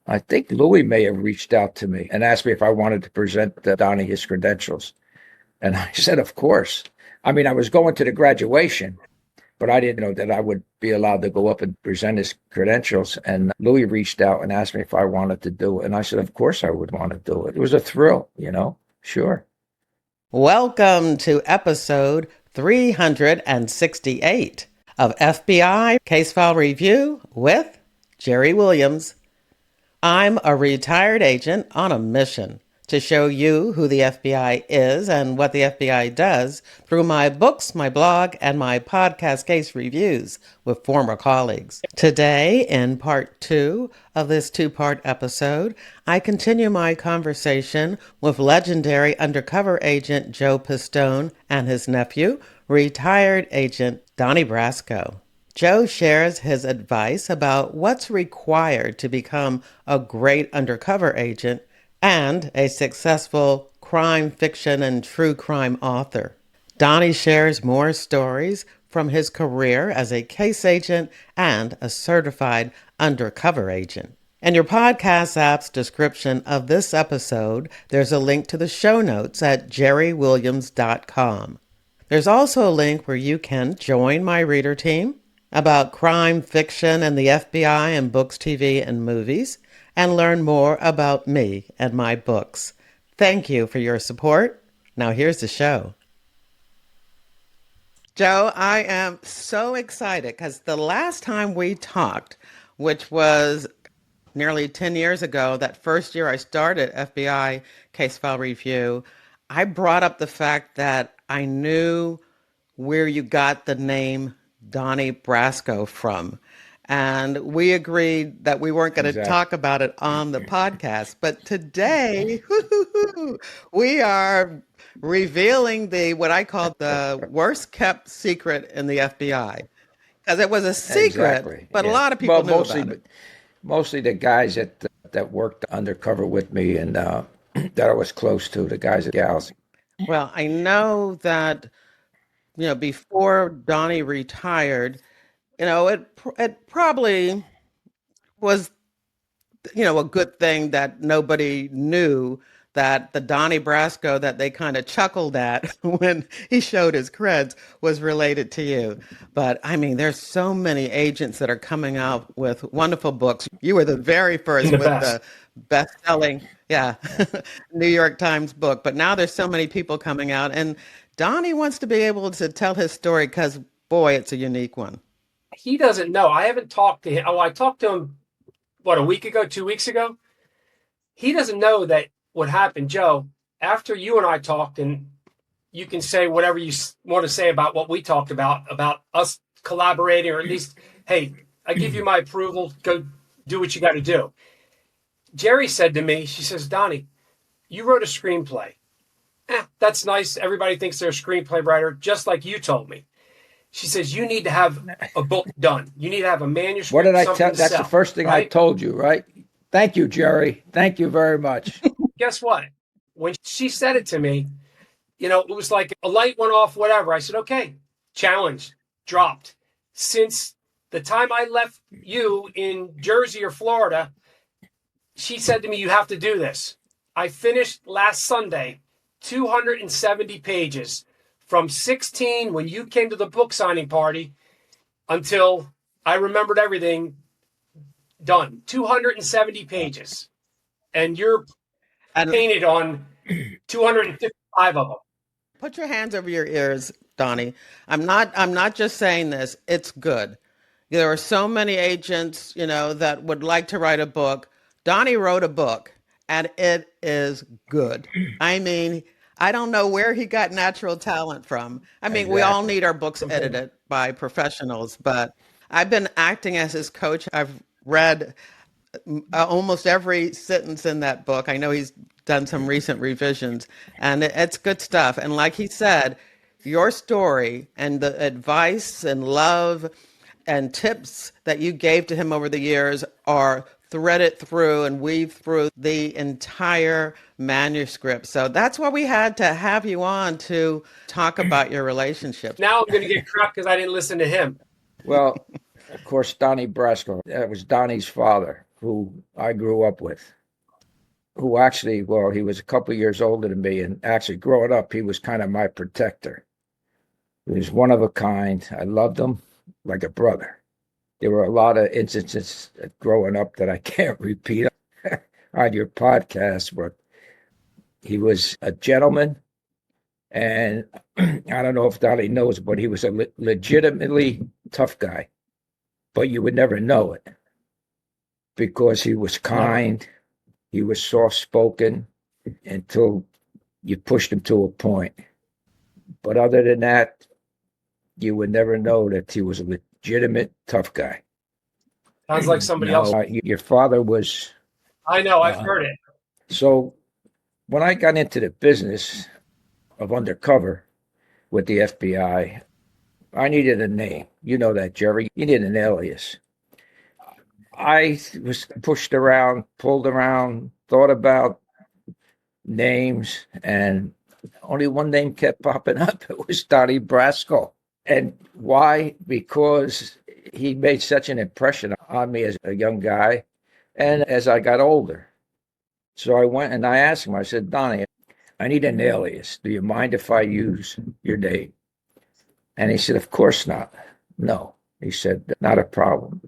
I think Louis may have reached out to me and asked me if I wanted to present Donnie his credentials. And I said, of course. I mean, I was going to the graduation, but I didn't know that I would be allowed to go up and present his credentials. And Louis reached out and asked me if I wanted to do it. And I said, of course I would want to do it. It was a thrill, sure. Welcome to episode 368 of FBI Case File Review with Jerry Williams. I'm a retired agent on a mission to show you who the FBI is and what the FBI does through my books, my blog, and my podcast case reviews with former colleagues. Today, in part 2 of this 2-part episode, I continue my conversation with legendary undercover agent Joe Pistone and his nephew, retired agent Donnie Brasco. Joe shares his advice about what's required to become a great undercover agent and a successful crime fiction and true crime author. Donnie shares more stories from his career as a case agent and a certified undercover agent. In your podcast app's description of this episode, there's a link to the show notes at jerrywilliams.com. There's also a link where you can join my reader team about crime fiction and the FBI and books, TV, and movies, and learn more about me and my books. Thank you for your support. Now here's the show. Joe, I am so excited because the last time we talked, which was nearly 10 years ago, that first year I started FBI Case File Review, I brought up the fact that I knew where you got the name Donnie Brasco from. And we agreed that we weren't going to talk about it on the podcast. But today, we are revealing what I call the worst kept secret in the FBI. Because it was a secret, but a lot of people knew about it. Mostly the guys that worked undercover with me and that I was close to, the guys and gals. Well, I know that before Donnie retired, it probably was, a good thing that nobody knew that the Donnie Brasco that they kind of chuckled at when he showed his creds was related to you. But I mean, there's so many agents that are coming out with wonderful books. You were the very first with the best-selling, New York Times book. But now there's so many people coming out, and Donnie wants to be able to tell his story because, boy, it's a unique one. He doesn't know. I haven't talked to him. Oh, I talked to him, a week ago, 2 weeks ago? He doesn't know that what happened, Joe, after you and I talked, and you can say whatever you want to say about what we talked about us collaborating, or at least, hey, I give you my approval, go do what you got to do. Jerry said to me, she says, Donnie, you wrote a screenplay. That's nice. Everybody thinks they're a screenplay writer, just like you told me. She says, you need to have a book done. You need to have a manuscript. What did I tell? That's the first thing I told you, right? Thank you, Jerry. Thank you very much. Guess what? When she said it to me, it was like a light went off, whatever. I said, okay, challenge dropped. Since the time I left you in Jersey or Florida, she said to me, you have to do this. I finished last Sunday, 270 pages. From 16, when you came to the book signing party, until I remembered everything, done. 270 pages. And you're painted on 255 of them. Put your hands over your ears, Donnie. I'm not just saying this. It's good. There are so many agents, that would like to write a book. Donnie wrote a book, and it is good. I mean, I don't know where he got natural talent from. I mean, we all need our books edited by professionals, but I've been acting as his coach. I've read almost every sentence in that book. I know he's done some recent revisions, and it's good stuff. And like he said, your story and the advice and love and tips that you gave to him over the years are threaded through and weaved through the entire manuscript. So that's why we had to have you on to talk about your relationship. Now I'm going to get crap because I didn't listen to him. Well, of course, Donnie Brasco, that was Donnie's father. who I grew up with, who actually, well, he was a couple years older than me, and actually growing up, he was kind of my protector. He was one of a kind. I loved him like a brother. There were a lot of instances growing up that I can't repeat on your podcast, but he was a gentleman. And I don't know if Donnie knows, but he was a legitimately tough guy. But you would never know it because he was kind, he was soft spoken until you pushed him to a point. But other than that, you would never know that he was a legitimate tough guy. Sounds like somebody else. Your father was. I know, I've heard it. So when I got into the business of Undercover with the FBI, I needed a name. You know that, Jerry. You need an alias. I was pushed around, pulled around, thought about names, and only one name kept popping up. It was Donnie Brasco. And why? Because he made such an impression on me as a young guy and as I got older. So I went and I asked him, I said, Donnie, I need an alias. Do you mind if I use your name? And he said, of course not. No. He said, not a problem.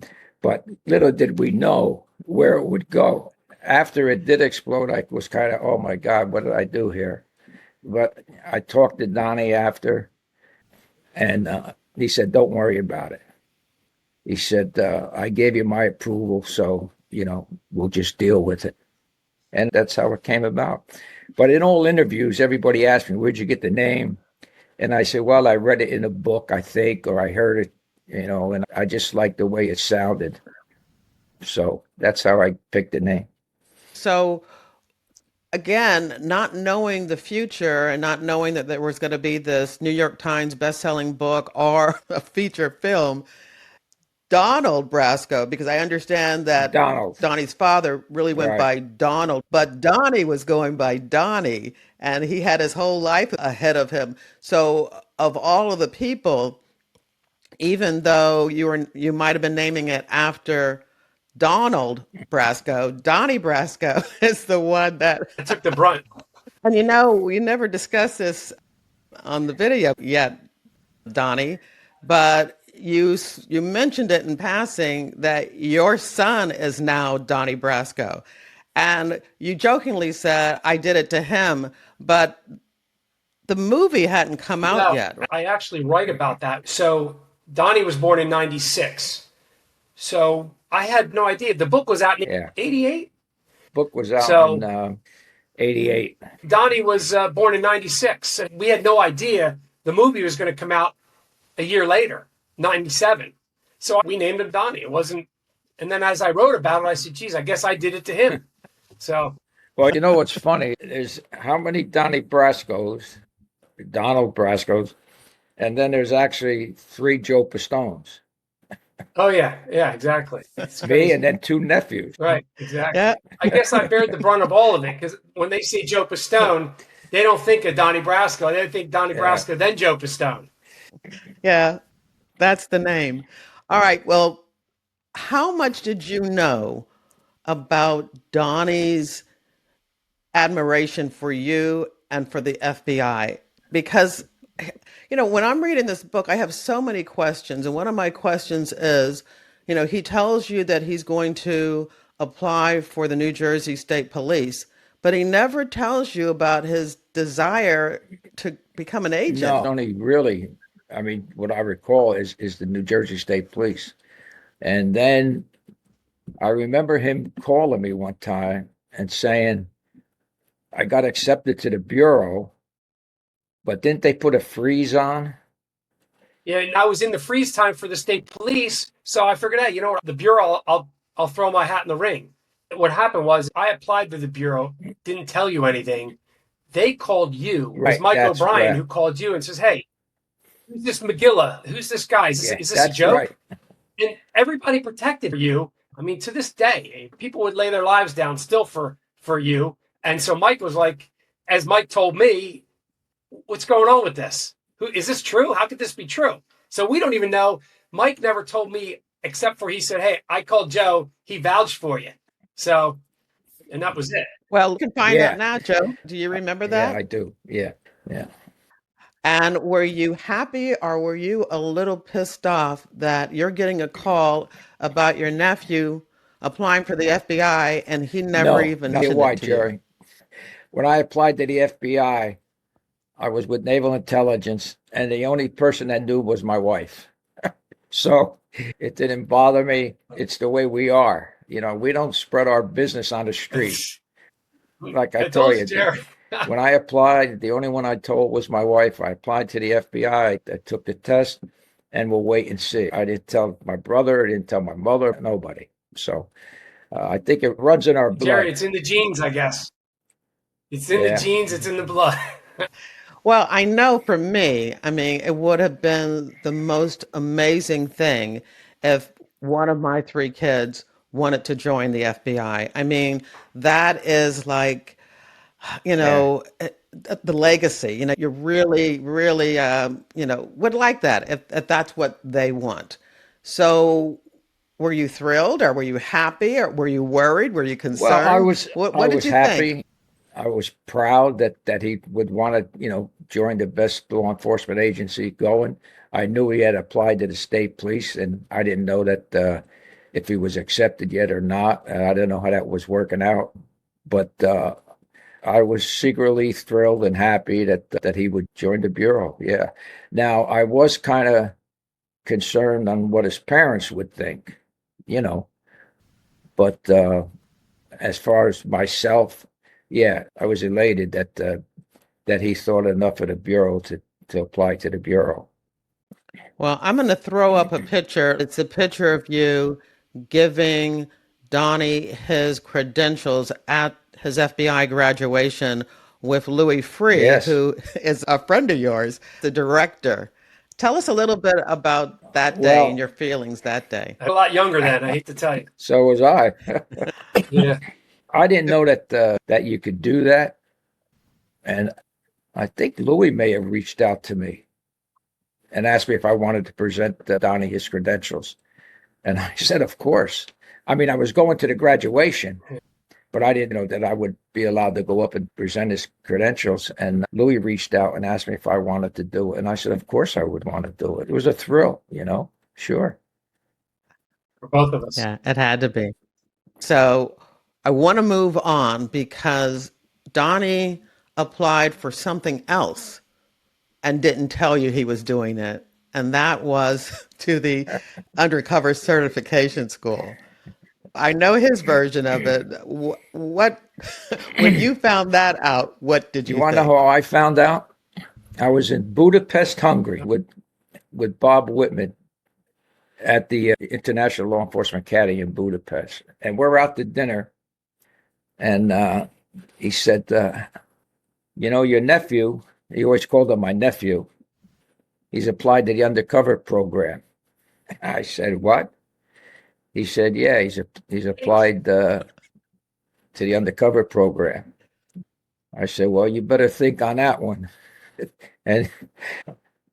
But little did we know where it would go. After it did explode, I was kind of, oh my God, what did I do here? But I talked to Donnie after, and he said, don't worry about it. He said, I gave you my approval, so, we'll just deal with it. And that's how it came about. But in all interviews, everybody asked me, where'd you get the name? And I said, well, I read it in a book, I think, or I heard it, and I just liked the way it sounded. So that's how I picked the name. So, again, not knowing the future and not knowing that there was going to be this New York Times best-selling book or a feature film, Donald Brasco, because I understand that Donald. Donnie's father really went Right. by Donald, but Donnie was going by Donnie, and he had his whole life ahead of him. So, of all of the people, even though you might have been naming it after Donald Brasco, Donnie Brasco is the one that I took the brunt. And we never discussed this on the video yet, Donnie, but you mentioned it in passing that your son is now Donnie Brasco. And you jokingly said, I did it to him, but the movie hadn't come out yet. I actually write about that. So Donnie was born in 96. So I had no idea. The book was out in 88? Book was out in 88. Donnie was born in 96. We had no idea the movie was going to come out a year later, 97. So we named him Donnie. It wasn't. And then as I wrote about it, I said, geez, I guess I did it to him. So. Well, you know what's funny is how many Donnie Brascos, Donald Brascos, and then there's actually 3 Joe Pistones. Oh, yeah. Yeah, exactly. Me and then 2 nephews. Right, exactly. Yeah. I guess I bared the brunt of all of it because when they say Joe Pistone, they don't think of Donnie Brasco. They think Donnie Brasco, then Joe Pistone. Yeah, that's the name. All right. Well, how much did you know about Donnie's admiration for you and for the FBI? Because, when I'm reading this book, I have so many questions. And one of my questions is, he tells you that he's going to apply for the New Jersey State Police, but he never tells you about his desire to become an agent. No, only really, what I recall is the New Jersey State Police. And then I remember him calling me one time and saying, I got accepted to the Bureau, but didn't they put a freeze on? Yeah, and I was in the freeze time for the state police, so I figured, hey, the Bureau, I'll throw my hat in the ring. What happened was I applied to the Bureau, didn't tell you anything. They called you. It was Mike O'Brien who called you and says, hey, who's this McGilla? Who's this guy? Is this a joke? Right. And everybody protected you. To this day, people would lay their lives down still for you. And so Mike was like, as Mike told me, what's going on with this? Is this true? How could this be true? So we don't even know. Mike never told me, except for he said, hey, I called Joe. He vouched for you. So, and that was it. Well, you can find that Yeah, now, Joe. Do you remember yeah, that? I do. Yeah, yeah. And were you happy or were you a little pissed off that you're getting a call about your nephew applying for the FBI and he never No, even not mentioned it why, to you? Jerry. When I applied to the FBI, I was with Naval Intelligence, and the only person that knew was my wife. So it didn't bother me. It's the way we are. We don't spread our business on the street. Like I I told told you, you, Jerry. when I applied, the only one I told was my wife. I applied to the FBI. I took the test, and we'll wait and see. I didn't tell my brother. I didn't tell my mother. Nobody. So I think it runs in our Jerry, blood. it's in the genes, I guess. It's in the Yeah. genes, it's in the blood. Well, I know for me, I mean, it would have been the most amazing thing if one of my three kids wanted to join the FBI. I mean, that is like, Yeah. the legacy, you really, really, would like that if that's what they want. So were you thrilled or were you happy or were you worried? Were you Well, I concerned? was What, I what did was you think? happy. I was proud that he would want to, join the best law enforcement agency going. I knew he had applied to the state police, and I didn't know that if he was accepted yet or not. I didn't know how that was working out, but I was secretly thrilled and happy that he would join the bureau. Yeah. Now I was kind of concerned on what his parents would think, you know, but as far as myself, yeah, I was elated that he thought enough of the bureau to apply to the bureau. Well, I'm going to throw up a picture. It's a picture of you giving Donnie his credentials at his FBI graduation with Louis Free, Yes. who is a friend of yours, the director. Tell us a little bit about that day and Well, your feelings that day. I'm a lot younger then, I hate to tell you. so was I. Yeah. I didn't know that you could do that, and I think Louis may have reached out to me and asked me if I wanted to present Donnie his credentials, and I said, of course. I mean, I was going to the graduation, but I didn't know that I would be allowed to go up and present his credentials. And Louis reached out and asked me if I wanted to do it. And I said, of course I would want to do it. It was a thrill, sure. For both of us. Yeah, it had to be. So I want to move on because Donnie applied for something else and didn't tell you he was doing it. And that was to the undercover certification school. I know his version of it. What, when you found that out, what did You you want to know think? how I found out? I was in Budapest, Hungary with Bob Whitman at the International Law Enforcement Academy in Budapest. And we're out to dinner. And he said, your nephew, he always called him my nephew, he's applied to the undercover program. I said, what? He said, yeah, he's applied to the undercover program. I said, well, you better think on that one. And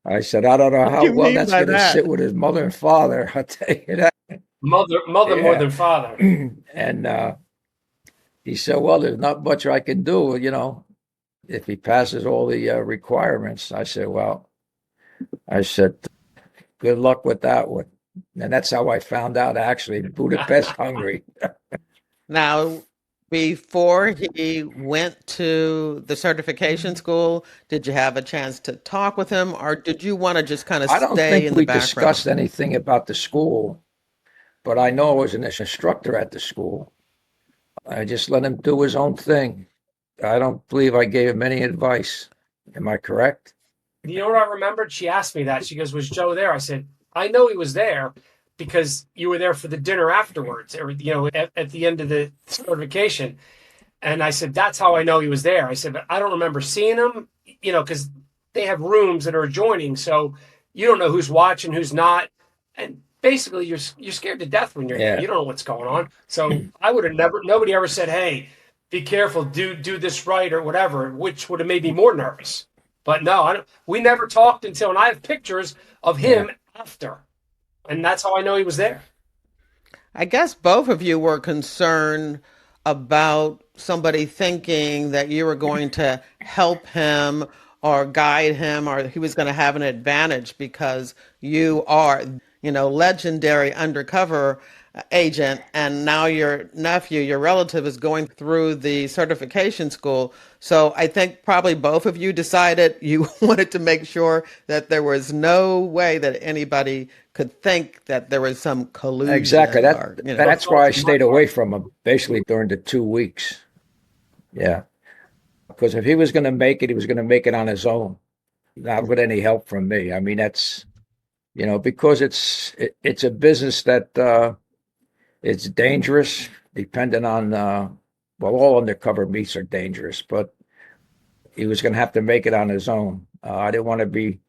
I said, I don't know What do how you well mean that's by going to that? sit with his mother and father. I'll tell you that. Mother more Yeah. than father. And he said, well, there's not much I can do, if he passes all the requirements. I said, good luck with that one. And that's how I found out, actually, in Budapest, Hungary. Now, before he went to the certification school, did you have a chance to talk with him, or did you want to just kind of I don't stay think in the we background? discussed anything about the school, but I know I was an instructor at the school. I just let him do his own thing. I don't believe I gave him any advice. Am I correct? You know what I remembered? She asked me that. She goes, was Joe there? I said, I know he was there because you were there for the dinner afterwards, or, at the end of the certification. And I said, that's how I know he was there. I said, but I don't remember seeing him, because they have rooms that are adjoining. So you don't know who's watching, who's not. And basically, you're scared to death when you're there. Yeah. You don't know what's going on. So I would have nobody ever said, hey, be careful, do this right or whatever, which would have made me more nervous. But no, we never talked until, and I have pictures of Yeah. him after. And that's how I know he was there. I guess both of you were concerned about somebody thinking that you were going to help him or guide him or he was going to have an advantage because you are, legendary undercover agent, and now your nephew, your relative, is going through the certification school. So I think probably both of you decided you wanted to make sure that there was no way that anybody could think that there was some Exactly. collusion That or, No that's why I thoughts in my stayed away mind. from him basically during the 2 weeks. Yeah, because if he was going to make it, he was going to make it on his own, not with any help from me. I mean, that's because it's a business that it's dangerous, depending on well, all undercover meets are dangerous, but he was going to have to make it on his own. I didn't want to be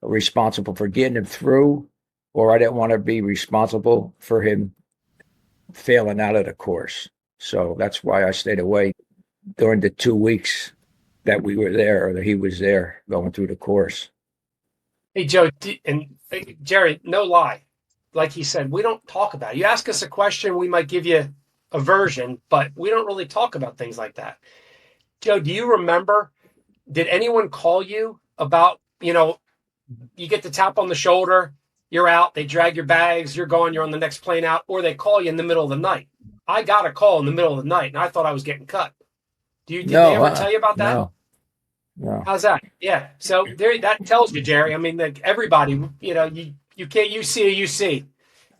responsible for getting him through, or I didn't want to be responsible for him failing out of the course. So that's why I stayed away during the 2 weeks that we were there, or that he was there going through the course. Hey, Joe, and Jerry, no lie. Like he said, we don't talk about it. You ask us a question, we might give you a version, but we don't really talk about things like that. Joe, do you remember? Did anyone call you about, you get the tap on the shoulder, you're out, they drag your bags, you're gone, you're on the next plane out, or they call you in the middle of the night? I got a call in the middle of the night and I thought I was getting cut. Did they No, ever tell you about that? no, no. How's that? Yeah. So there, that tells you, Jerry. I mean, like everybody, you can't UC a UC,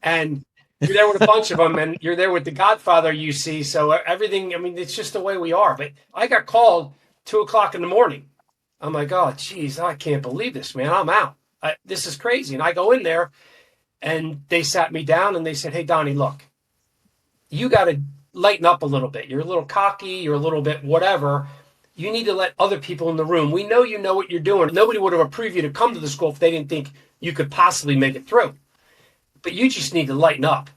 and you're there with a bunch of them, and you're there with the Godfather UC. So everything. I mean, it's just the way we are. But I got called 2 o'clock in the morning. I'm like, oh, geez, I can't believe this, man. I'm out. This is crazy. And I go in there, and they sat me down, and they said, hey, Donnie, look, you got to lighten up a little bit. You're a little cocky. You're a little bit whatever. You need to let other people in the room. We know you know what you're doing. Nobody would have approved you to come to the school if they didn't think you could possibly make it through. But you just need to lighten up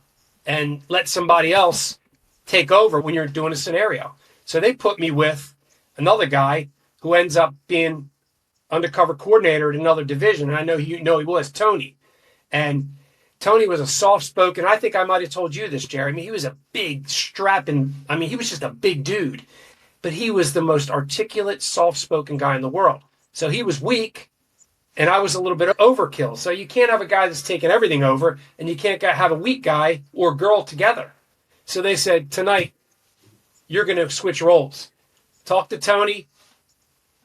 and let somebody else take over when you're doing a scenario. So they put me with another guy who ends up being undercover coordinator at another division. And I know he was Tony. And Tony was a soft-spoken. I think I might have told you this, Jerry. I mean, he was a big, strapping. I mean, he was just a big dude. But he was the most articulate, soft-spoken guy in the world. So he was weak, and I was a little bit of overkill. So you can't have a guy that's taking everything over, and you can't have a weak guy or girl together. So they said, tonight, you're going to switch roles. Talk to Tony.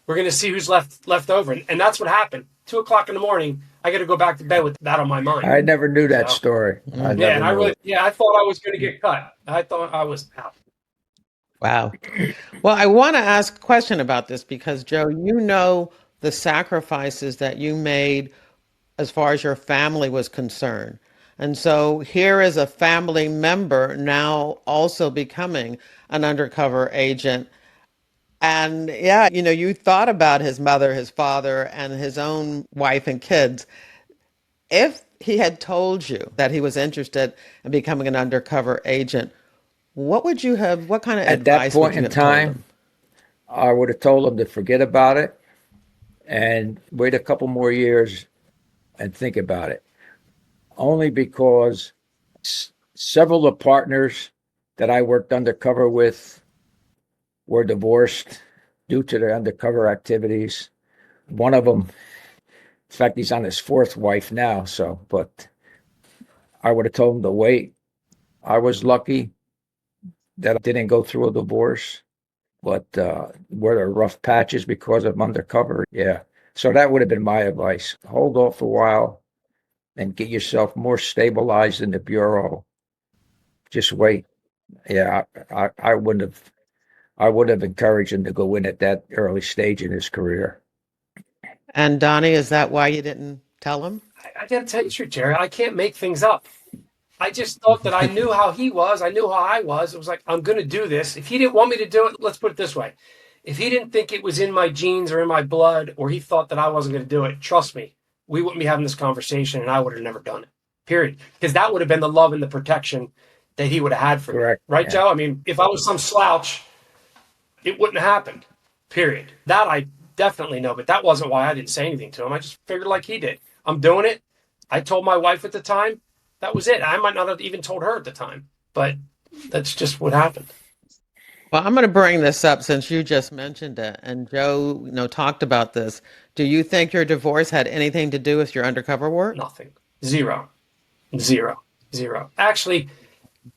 We're going to see who's left over. And that's what happened. 2 o'clock in the morning, I got to go back to bed with that on my mind. I never knew that story. I Yeah, and never knew it. I thought I was going to get cut. I thought I was out. wow. Well, I want to ask a question about this because, Joe, the sacrifices that you made as far as your family was concerned. And so here is a family member now also becoming an undercover agent. And yeah, you thought about his mother, his father, and his own wife and kids. If he had told you that he was interested in becoming an undercover agent, what kind of At that advice would point you in have told time, him? I would have told him to forget about it and wait a couple more years and think about it. Only because several of the partners that I worked undercover with were divorced due to their undercover activities. One of them, in fact, he's on his fourth wife now. So, but I would have told him to wait. I was lucky that I didn't go through a divorce, but were there rough patches because of undercover? Yeah. So that would have been my advice. Hold off a while and get yourself more stabilized in the bureau. Just wait. Yeah, I wouldn't have. I would have encouraged him to go in at that early stage in his career. And Donnie, is that why you didn't tell him? I got to tell you the truth, Jerry. I can't make things up. I just thought that I knew how he was. I knew how I was. It was like, I'm going to do this. If he didn't want me to do it, let's put it this way. If he didn't think it was in my genes or in my blood, or he thought that I wasn't going to do it, trust me, we wouldn't be having this conversation and I would have never done it, period. Because that would have been the love and the protection that he would have had for Correct. me. Right, Yeah. Joe? I mean, if I was some slouch, it wouldn't have happened, period. That I definitely know, but that wasn't why I didn't say anything to him. I just figured like he did. I'm doing it. I told my wife at the time, That was it. I might not have even told her at the time, but that's just what happened. Well, I'm going to bring this up since you just mentioned it, and Joe, talked about this. Do you think your divorce had anything to do with your undercover work? Nothing. Zero. Zero. Zero. Actually,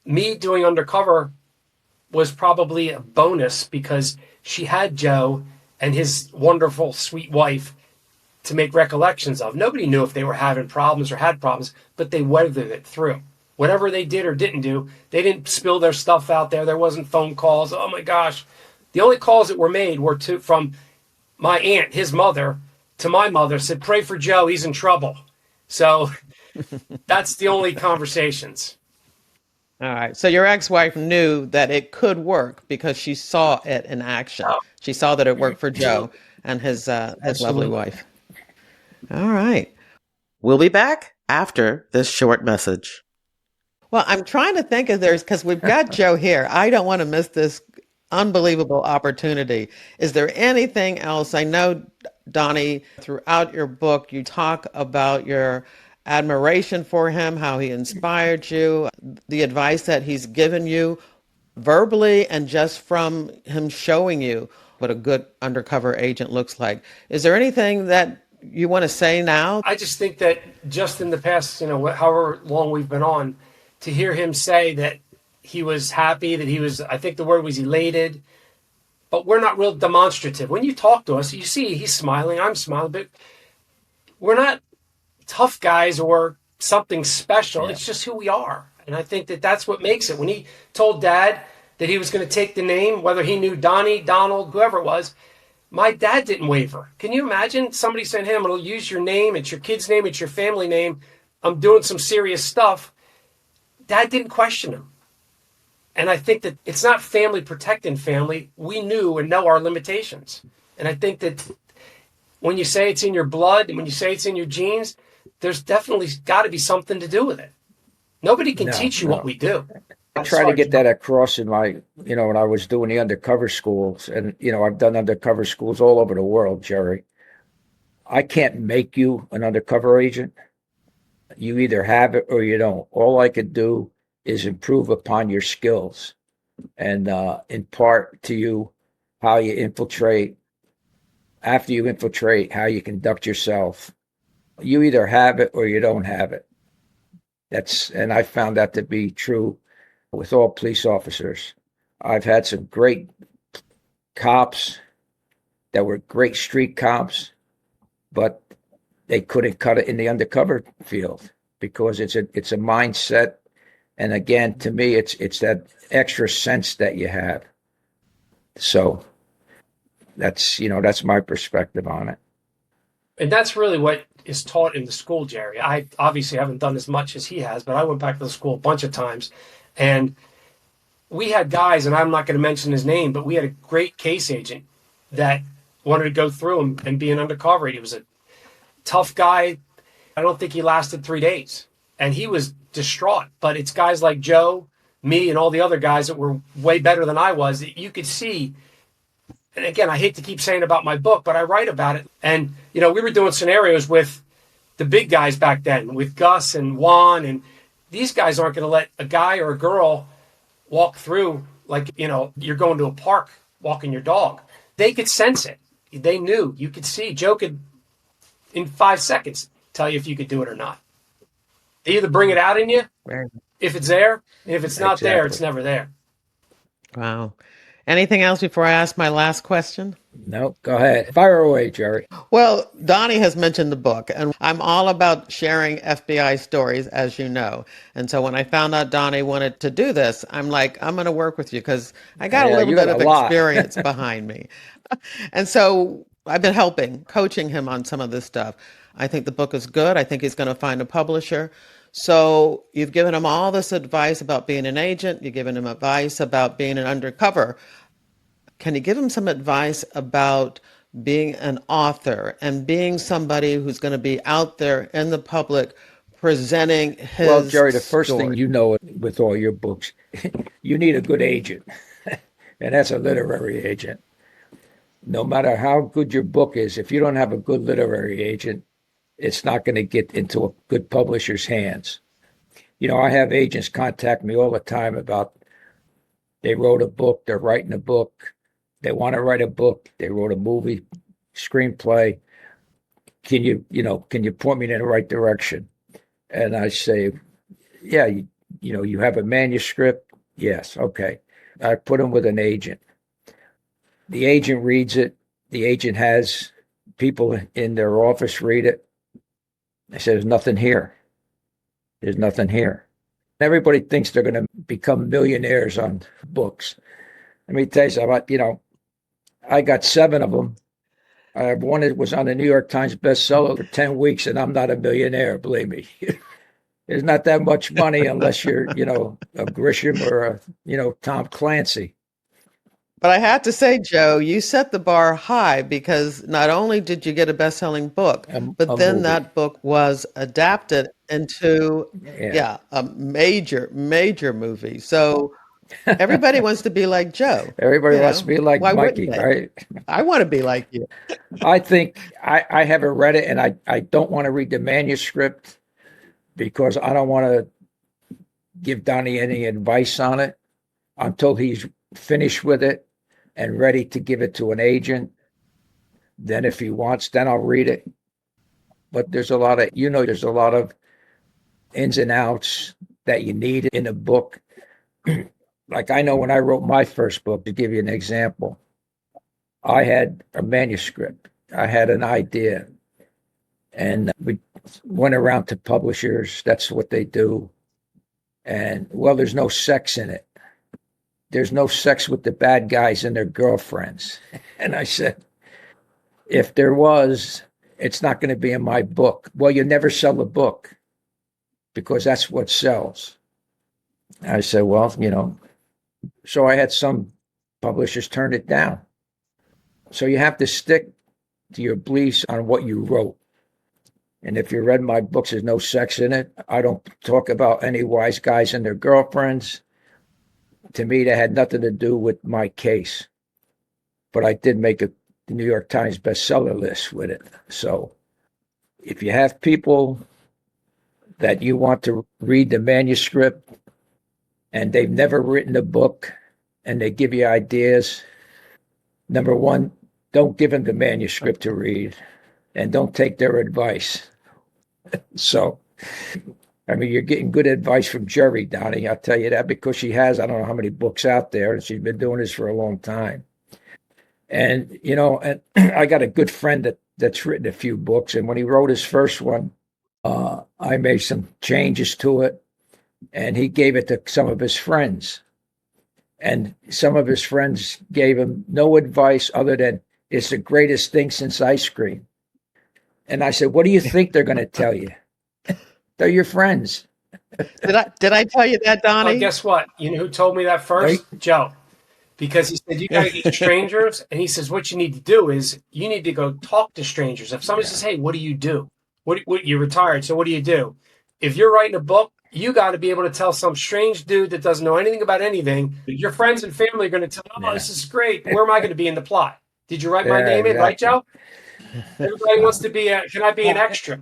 me doing Undercover was probably a bonus because she had Joe and his wonderful, sweet wife to make recollections of. Nobody knew if they were having problems or had problems, but they weathered it through. Whatever they did or didn't do, they didn't spill their stuff out there. There wasn't phone calls. Oh my gosh. The only calls that were made were from my aunt, his mother, to my mother, said, pray for Joe, he's in trouble. So that's the only conversations. All right. So your ex-wife knew that it could work because she saw it in action. She saw that it worked for Joe and his lovely wife. All right. We'll be back after this short message. Well, I'm trying to think if because we've got Joe here. I don't want to miss this unbelievable opportunity. Is there anything else? I know, Donnie, throughout your book, you talk about your admiration for him, how he inspired you, the advice that he's given you verbally and just from him showing you what a good undercover agent looks like. Is there anything that you want to say now? I just think that just in the past, however long we've been on, to hear him say that he was happy, that he was, I think the word was elated, but we're not real demonstrative. When you talk to us, you see he's smiling, I'm smiling, but we're not tough guys or something special. Yeah. It's just who we are. And I think that that's what makes it. When he told Dad that he was going to take the name, whether he knew Donnie, Donald, whoever it was, my dad didn't waver. Can you imagine somebody saying, hey, I'm going to use your name, it's your kid's name, it's your family name, I'm doing some serious stuff. Dad didn't question him. And I think that it's not family protecting family. We knew and know our limitations. And I think that when you say it's in your blood and when you say it's in your genes, there's definitely got to be something to do with it. Nobody can teach you what we do. I try to get that across in my, when I was doing the undercover schools, and, I've done undercover schools all over the world, Jerry. I can't make you an undercover agent. You either have it or you don't. All I could do is improve upon your skills and impart to you how you infiltrate. After you infiltrate, how you conduct yourself. You either have it or you don't have it. And I found that to be true with all police officers. I've had some great cops that were great street cops, but they couldn't cut it in the undercover field because it's a mindset. And again, to me, it's that extra sense that you have. So that's my perspective on it. And that's really what is taught in the school, Jerry. I obviously haven't done as much as he has, but I went back to the school a bunch of times. And we had guys, and I'm not going to mention his name, but we had a great case agent that wanted to go through and be an undercover. He was a tough guy. I don't think he lasted 3 days. And he was distraught. But it's guys like Joe, me, and all the other guys that were way better than I was that you could see. And again, I hate to keep saying about my book, but I write about it. And, we were doing scenarios with the big guys back then, with Gus and Juan. And these guys aren't going to let a guy or a girl walk through like, you're going to a park walking your dog. They could sense it. They knew. You could see. Joe could, in 5 seconds, tell you if you could do it or not. They either bring it out in you, if it's there, and if it's not there, it's never there. Wow. Anything else before I ask my last question? No, go ahead. Fire away, Jerry. Well, Donnie has mentioned the book, and I'm all about sharing FBI stories, as you know. And so when I found out Donnie wanted to do this, I'm like, I'm going to work with you because I got a little bit of experience behind me. And so I've been coaching him on some of this stuff. I think the book is good. I think he's going to find a publisher. So you've given him all this advice about being an agent. You've given him advice about being an undercover. Can you give him some advice about being an author and being somebody who's going to be out there in the public presenting his Well, Jerry, the first story? thing you know with all your books, you need a good agent. And that's a literary agent. No matter how good your book is, if you don't have a good literary agent, it's not going to get into a good publisher's hands. I have agents contact me all the time about they wrote a book, they're writing a book, they want to write a book, they wrote a movie, screenplay. Can you point me in the right direction? And I say, yeah, you have a manuscript? Yes, okay. I put them with an agent. The agent reads it. The agent has people in their office read it. I said, there's nothing here. There's nothing here. Everybody thinks they're going to become millionaires on books. Let me tell you something. I got 7 of them. I have one that was on the New York Times bestseller for 10 weeks, and I'm not a millionaire, believe me. There's not that much money unless you're, a Grisham or Tom Clancy. But I have to say, Joe, you set the bar high because not only did you get a best-selling book, but then movie. that book was adapted into, a major movie. So everybody wants to be like Joe. Everybody wants to be like Mikey, right? I want to be like you. I think I haven't read it, and I don't want to read the manuscript because I don't want to give Donnie any advice on it until he's finished with it and ready to give it to an agent. Then if he wants, then I'll read it. But there's a lot of ins and outs that you need in a book. Like I know when I wrote my first book, to give you an example, I had a manuscript. I had an idea. And we went around to publishers. That's what they do. And, well, there's no sex in it. There's no sex with the bad guys and their girlfriends. And I said, if there was, it's not going to be in my book. Well, you never sell a book because that's what sells. I said, well, so I had some publishers turn it down. So you have to stick to your beliefs on what you wrote. And if you read my books, there's no sex in it. I don't talk about any wise guys and their girlfriends. To me, that had nothing to do with my case. But I did make the New York Times bestseller list with it. So if you have people that you want to read the manuscript and they've never written a book and they give you ideas, number one, don't give them the manuscript to read and don't take their advice. So, you're getting good advice from Jerry, Donnie. I'll tell you that because she has, I don't know how many books out there, and she's been doing this for a long time. And, and I got a good friend that's written a few books. And when he wrote his first one, I made some changes to it. And he gave it to some of his friends. And some of his friends gave him no advice other than, it's the greatest thing since ice cream. And I said, what do you think they're going to tell you? They're your friends. Did I tell you that, Donnie? Guess what? You know who told me that first? Right? Joe. Because he said, you got to get strangers. And he says, what you need to do is you need to go talk to strangers. If somebody says, hey, what do you do? What you're retired, so what do you do? If you're writing a book, you got to be able to tell some strange dude that doesn't know anything about anything. Your friends and family are going to tell, this is great. Where am I going to be in the plot? Did you write my name in, right, Joe? Everybody wants to be can I be an extra?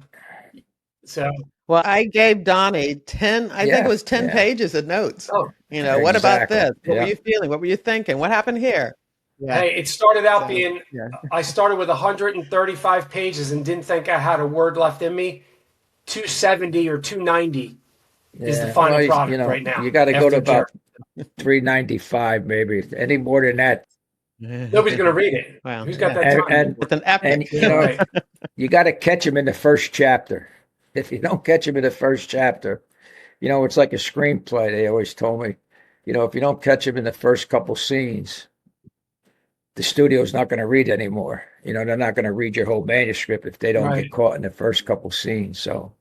So. Well, I gave Donnie 10, I think it was 10 pages of notes. Oh, what about this? What were you feeling? What were you thinking? What happened here? Yeah. Hey, it started out being, I started with 135 pages and didn't think I had a word left in me. 270 or 290 is the final product right now. You got to go to about 395, maybe. Any more than that. Nobody's going to read it. Wow. Who's got that time? And with an epic. And, you got to catch them in the first chapter. If you don't catch them in the first chapter, it's like a screenplay. They always told me, if you don't catch them in the first couple scenes, the studio's not going to read anymore. They're not going to read your whole manuscript if they don't get caught in the first couple scenes. So,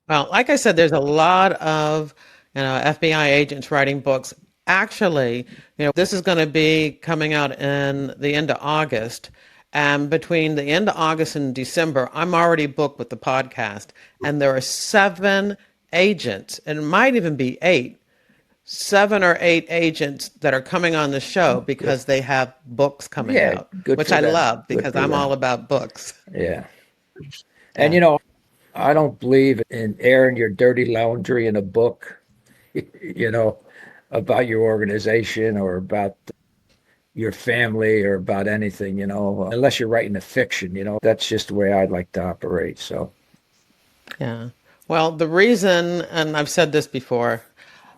well, like I said, there's a lot of FBI agents writing books. Actually, this is going to be coming out in the end of August. And between the end of August and December, I'm already booked with the podcast. And there are 7 agents, and it might even be 8, 7 or 8 agents that are coming on the show because they have books coming out, which I love because I'm all about books. Yeah. And, I don't believe in airing your dirty laundry in a book, you know, about your organization or about your family or about anything, unless you're writing a fiction, that's just the way I'd like to operate. So, Yeah. Well, the reason, and I've said this before,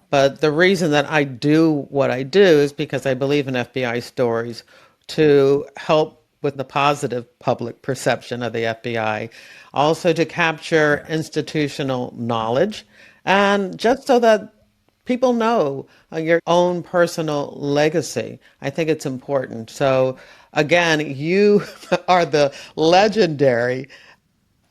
but the reason that I do what I do is because I believe in FBI stories to help with the positive public perception of the FBI, also to capture yeah. institutional knowledge, and just so that people know your own personal legacy. I think it's important. So, again, you are the legendary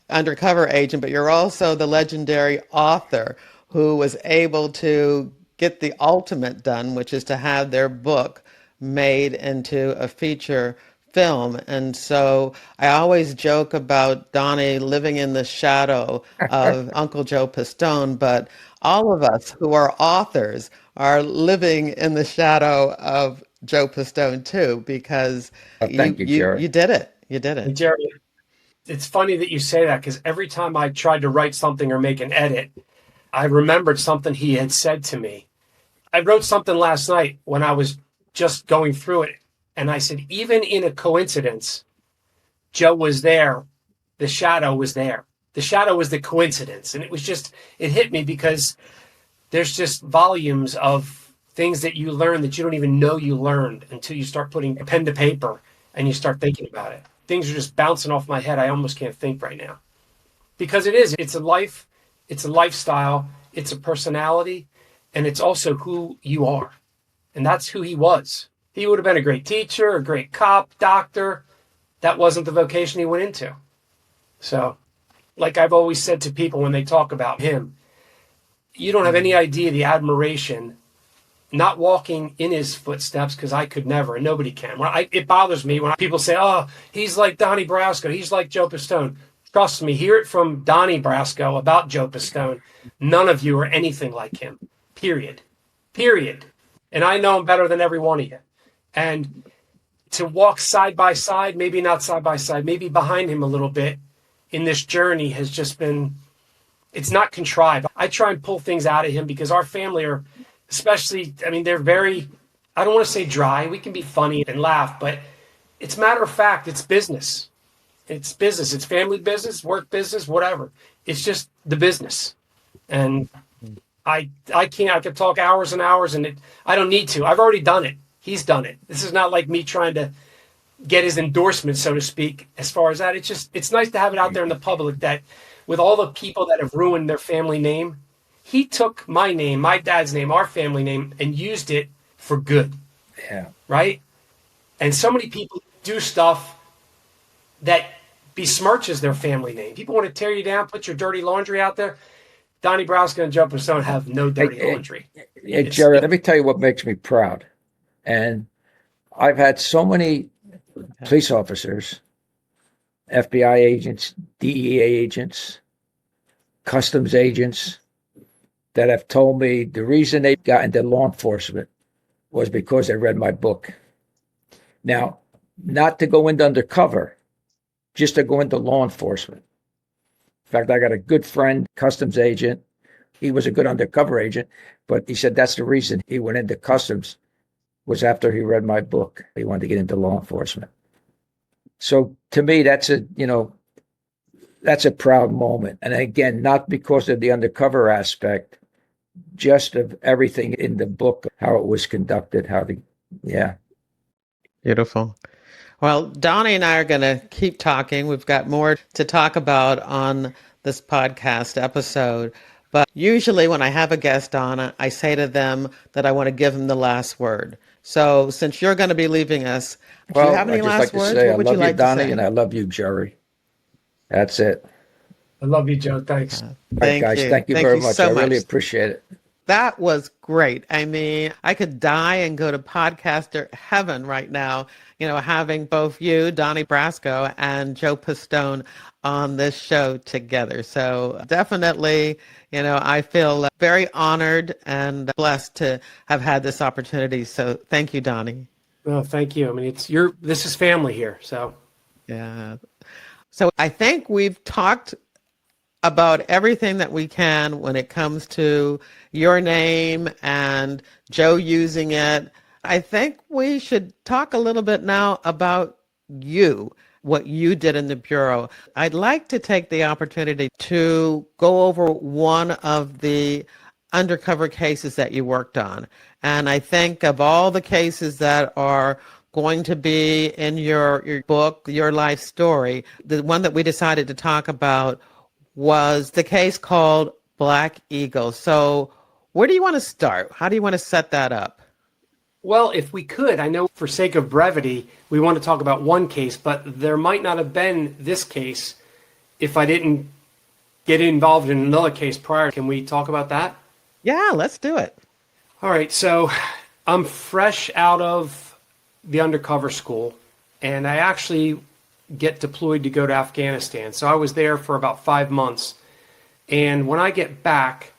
undercover agent, but you're also the legendary author who was able to get the ultimate done, which is to have their book made into a feature film. And so I always joke about Donnie living in the shadow of Uncle Joe Pistone, but all of us who are authors are living in the shadow of Joe Pistone too, because Thank you, Jerry. you did it. You did Hey, it. Jerry, it's funny that you say that because every time I tried to write something or make an edit, I remembered something he had said to me. I wrote something last night when I was just going through it. And I said, even in a coincidence, Joe was there. The shadow was there. The shadow was the coincidence. And it was just, it hit me because there's just volumes of things that you learn that you don't even know you learned until you start putting pen to paper and you start thinking about it. Things are just bouncing off my head. I almost can't think right now because it's a life, it's a lifestyle, it's a personality, and it's also who you are. And that's who he was. He would have been a great teacher, a great cop, doctor. That wasn't the vocation he went into. So, like I've always said to people when they talk about him, you don't have any idea the admiration, not walking in his footsteps, because I could never, and nobody can. It bothers me when people say, oh, he's like Donnie Brasco, he's like Joe Pistone. Trust me, hear it from Donnie Brasco about Joe Pistone. None of you are anything like him. Period. Period. And I know him better than every one of you. And to walk side by side, maybe not side by side, maybe behind him a little bit in this journey has just been, it's not contrived. I try and pull things out of him because our family are, especially, I mean, they're very, I don't want to say dry. We can be funny and laugh, but it's matter of fact, it's business. It's business. It's family business, work business, whatever. It's just the business. And I can't, I could talk hours and hours and I don't need to. I've already done it. He's done it. This is not like me trying to get his endorsement, so to speak, as far as that. It's nice to have it out there in the public that with all the people that have ruined their family name, he took my name, my dad's name, our family name, and used it for good. Yeah. Right? And so many people do stuff that besmirches their family name. People want to tear you down, put your dirty laundry out there. Donnie Brasco and Joe Pistone have no dirty laundry. Hey, Jerry, let me tell you what makes me proud. And I've had so many police officers, FBI agents, DEA agents, customs agents that have told me the reason they got into law enforcement was because they read my book. Now, not to go into undercover, just to go into law enforcement. In fact, I got a good friend, customs agent. He was a good undercover agent, but he said that's the reason he went into customs was after he read my book. He wanted to get into law enforcement. So to me, that's a proud moment. And again, not because of the undercover aspect, just of everything in the book, how it was conducted, yeah. Beautiful. Well, Donnie and I are going to keep talking. We've got more to talk about on this podcast episode. But usually when I have a guest on, I say to them that I want to give them the last word. So since you're going to be leaving us, do you have Well, I any just like last to words? say I What would you love you, like to Donnie, say? and I love you, Jerry. That's it. I love you, Joe. Thanks. All right, Thank guys, you. thank you Thank very you much. I so really much. appreciate it. That was great. I mean, I could die and go to podcaster heaven right now, having both you, Donnie Brasco, and Joe Pistone on this show together. So definitely, I feel very honored and blessed to have had this opportunity. So thank you, Donnie. Well, thank you. I mean, this is family here. So Yeah. So I think we've talked about everything that we can when it comes to your name and Joe using it. I think we should talk a little bit now about you, what you did in the Bureau. I'd like to take the opportunity to go over one of the undercover cases that you worked on. And I think of all the cases that are going to be in your book, Your Life Story, the one that we decided to talk about was the case called Black Eagle. So where do you want to start? How do you want to set that up? Well, if we could, I know for sake of brevity, we want to talk about one case, but there might not have been this case if I didn't get involved in another case prior. Can we talk about that? Yeah, let's do it. All right, so I'm fresh out of the undercover school, and I actually get deployed to go to Afghanistan. So I was there for about 5 months. And when I get back,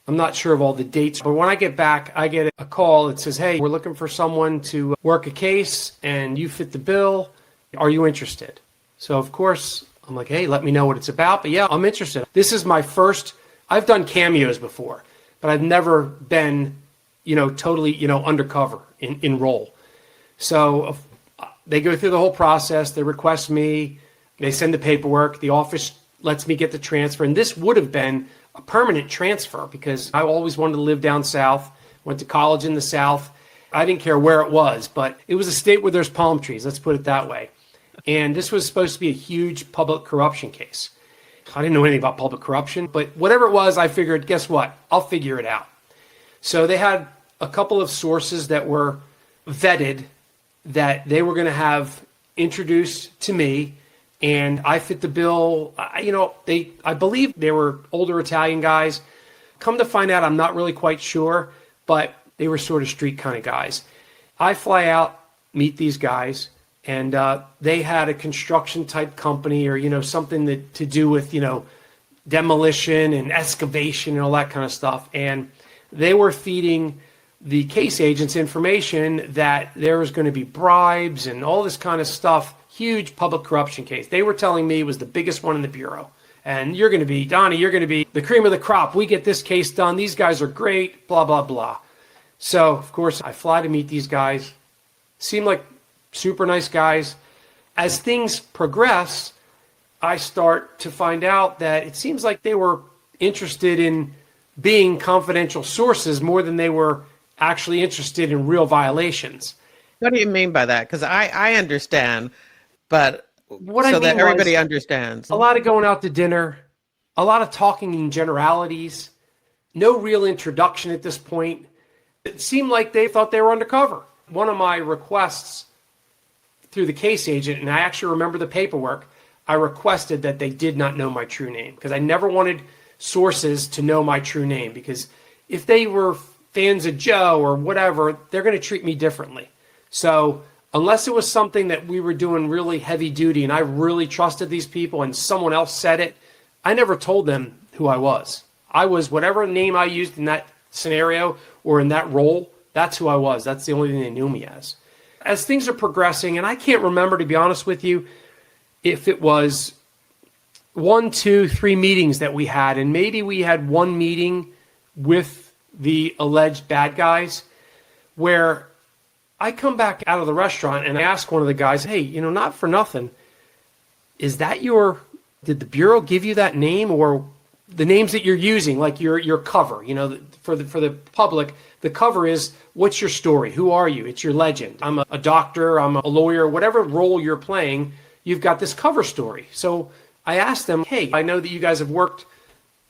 I'm not sure of all the dates, but when I get back, I get a call that says, hey, we're looking for someone to work a case and you fit the bill. Are you interested? So of course, I'm like, hey, let me know what it's about. But yeah, I'm interested. This is my first, I've done cameos before, but I've never been, totally, undercover in role. So they go through the whole process. They request me. They send the paperwork. The office lets me get the transfer. And this would have been a permanent transfer because I always wanted to live down south, went to college in the South. I didn't care where it was, but it was a state where there's palm trees. Let's put it that way. And this was supposed to be a huge public corruption case. I didn't know anything about public corruption, but whatever it was, I figured, guess what? I'll figure it out. So they had a couple of sources that were vetted that they were going to have introduced to me, and I fit the bill. I believe they were older Italian guys. Come to find out, I'm not really quite sure, but they were sort of street kind of guys. I fly out, meet these guys, and they had a construction type company or, something to do with, demolition and excavation and all that kind of stuff. And they were feeding the case agents information that there was going to be bribes and all this kind of stuff. Huge public corruption case. They were telling me it was the biggest one in the Bureau. And you're going to be, Donnie, you're going to be the cream of the crop. We get this case done. These guys are great, blah, blah, blah. So, of course, I fly to meet these guys. Seem like super nice guys. As things progress, I start to find out that it seems like they were interested in being confidential sources more than they were actually interested in real violations. What do you mean by that? Because I understand, but what I mean that everybody understands. A lot of going out to dinner, a lot of talking in generalities, no real introduction at this point. It seemed like they thought they were undercover. One of my requests through the case agent, and I actually remember the paperwork, I requested that they did not know my true name because I never wanted sources to know my true name, because if they were fans of Joe or whatever, they're going to treat me differently. So unless it was something that we were doing really heavy duty and I really trusted these people and someone else said it, I never told them who I was. I was whatever name I used in that scenario or in that role, that's who I was. That's the only thing they knew me as. As things are progressing, and I can't remember, to be honest with you, if it was 1, 2, 3 meetings that we had, and maybe we had one meeting with the alleged bad guys where I come back out of the restaurant and I ask one of the guys, hey, not for nothing, did the Bureau give you that name, or the names that you're using, like your cover, for the public, the cover is, what's your story? Who are you? It's your legend. I'm a doctor, I'm a lawyer, whatever role you're playing, you've got this cover story. So I asked them, hey, I know that you guys have worked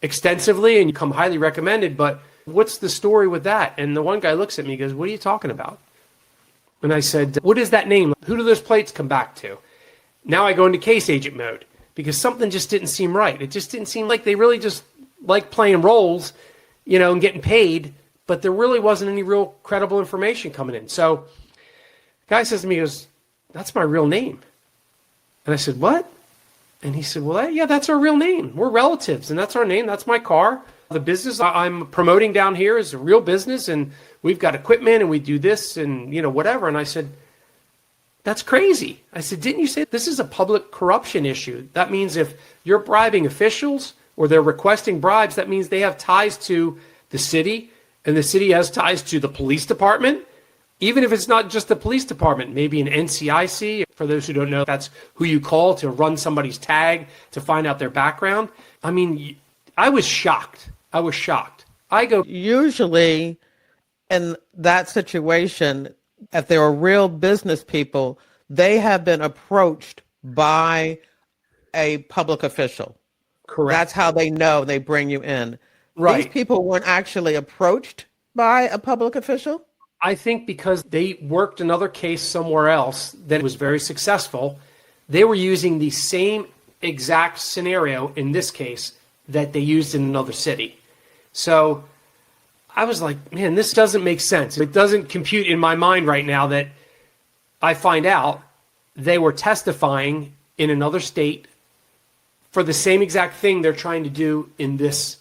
extensively and you come highly recommended, but what's the story with that? And the one guy looks at me and goes, what are you talking about? And I said, what is that name? Who do those plates come back to? Now I go into case agent mode because something just didn't seem right. It just didn't seem like they really just like playing roles, and getting paid, but there really wasn't any real credible information coming in. So the guy says to me, he goes, that's my real name. And I said, what? And he said, well, yeah, that's our real name. We're relatives, and that's our name. That's my car. The business I'm promoting down here is a real business, and we've got equipment, and we do this, and, whatever. And I said, that's crazy. I said, didn't you say this is a public corruption issue? That means if you're bribing officials or they're requesting bribes, that means they have ties to the city, and the city has ties to the police department. Even if it's not just the police department, maybe an NCIC. For those who don't know, that's who you call to run somebody's tag to find out their background. I mean, I was shocked. Usually in that situation, if they were real business people, they have been approached by a public official. Correct. That's how they know they bring you in. Right. These people weren't actually approached by a public official? I think because they worked another case somewhere else that was very successful, they were using the same exact scenario in this case that they used in another city. So I was like, man, this doesn't make sense. It doesn't compute in my mind right now that I find out they were testifying in another state for the same exact thing they're trying to do in this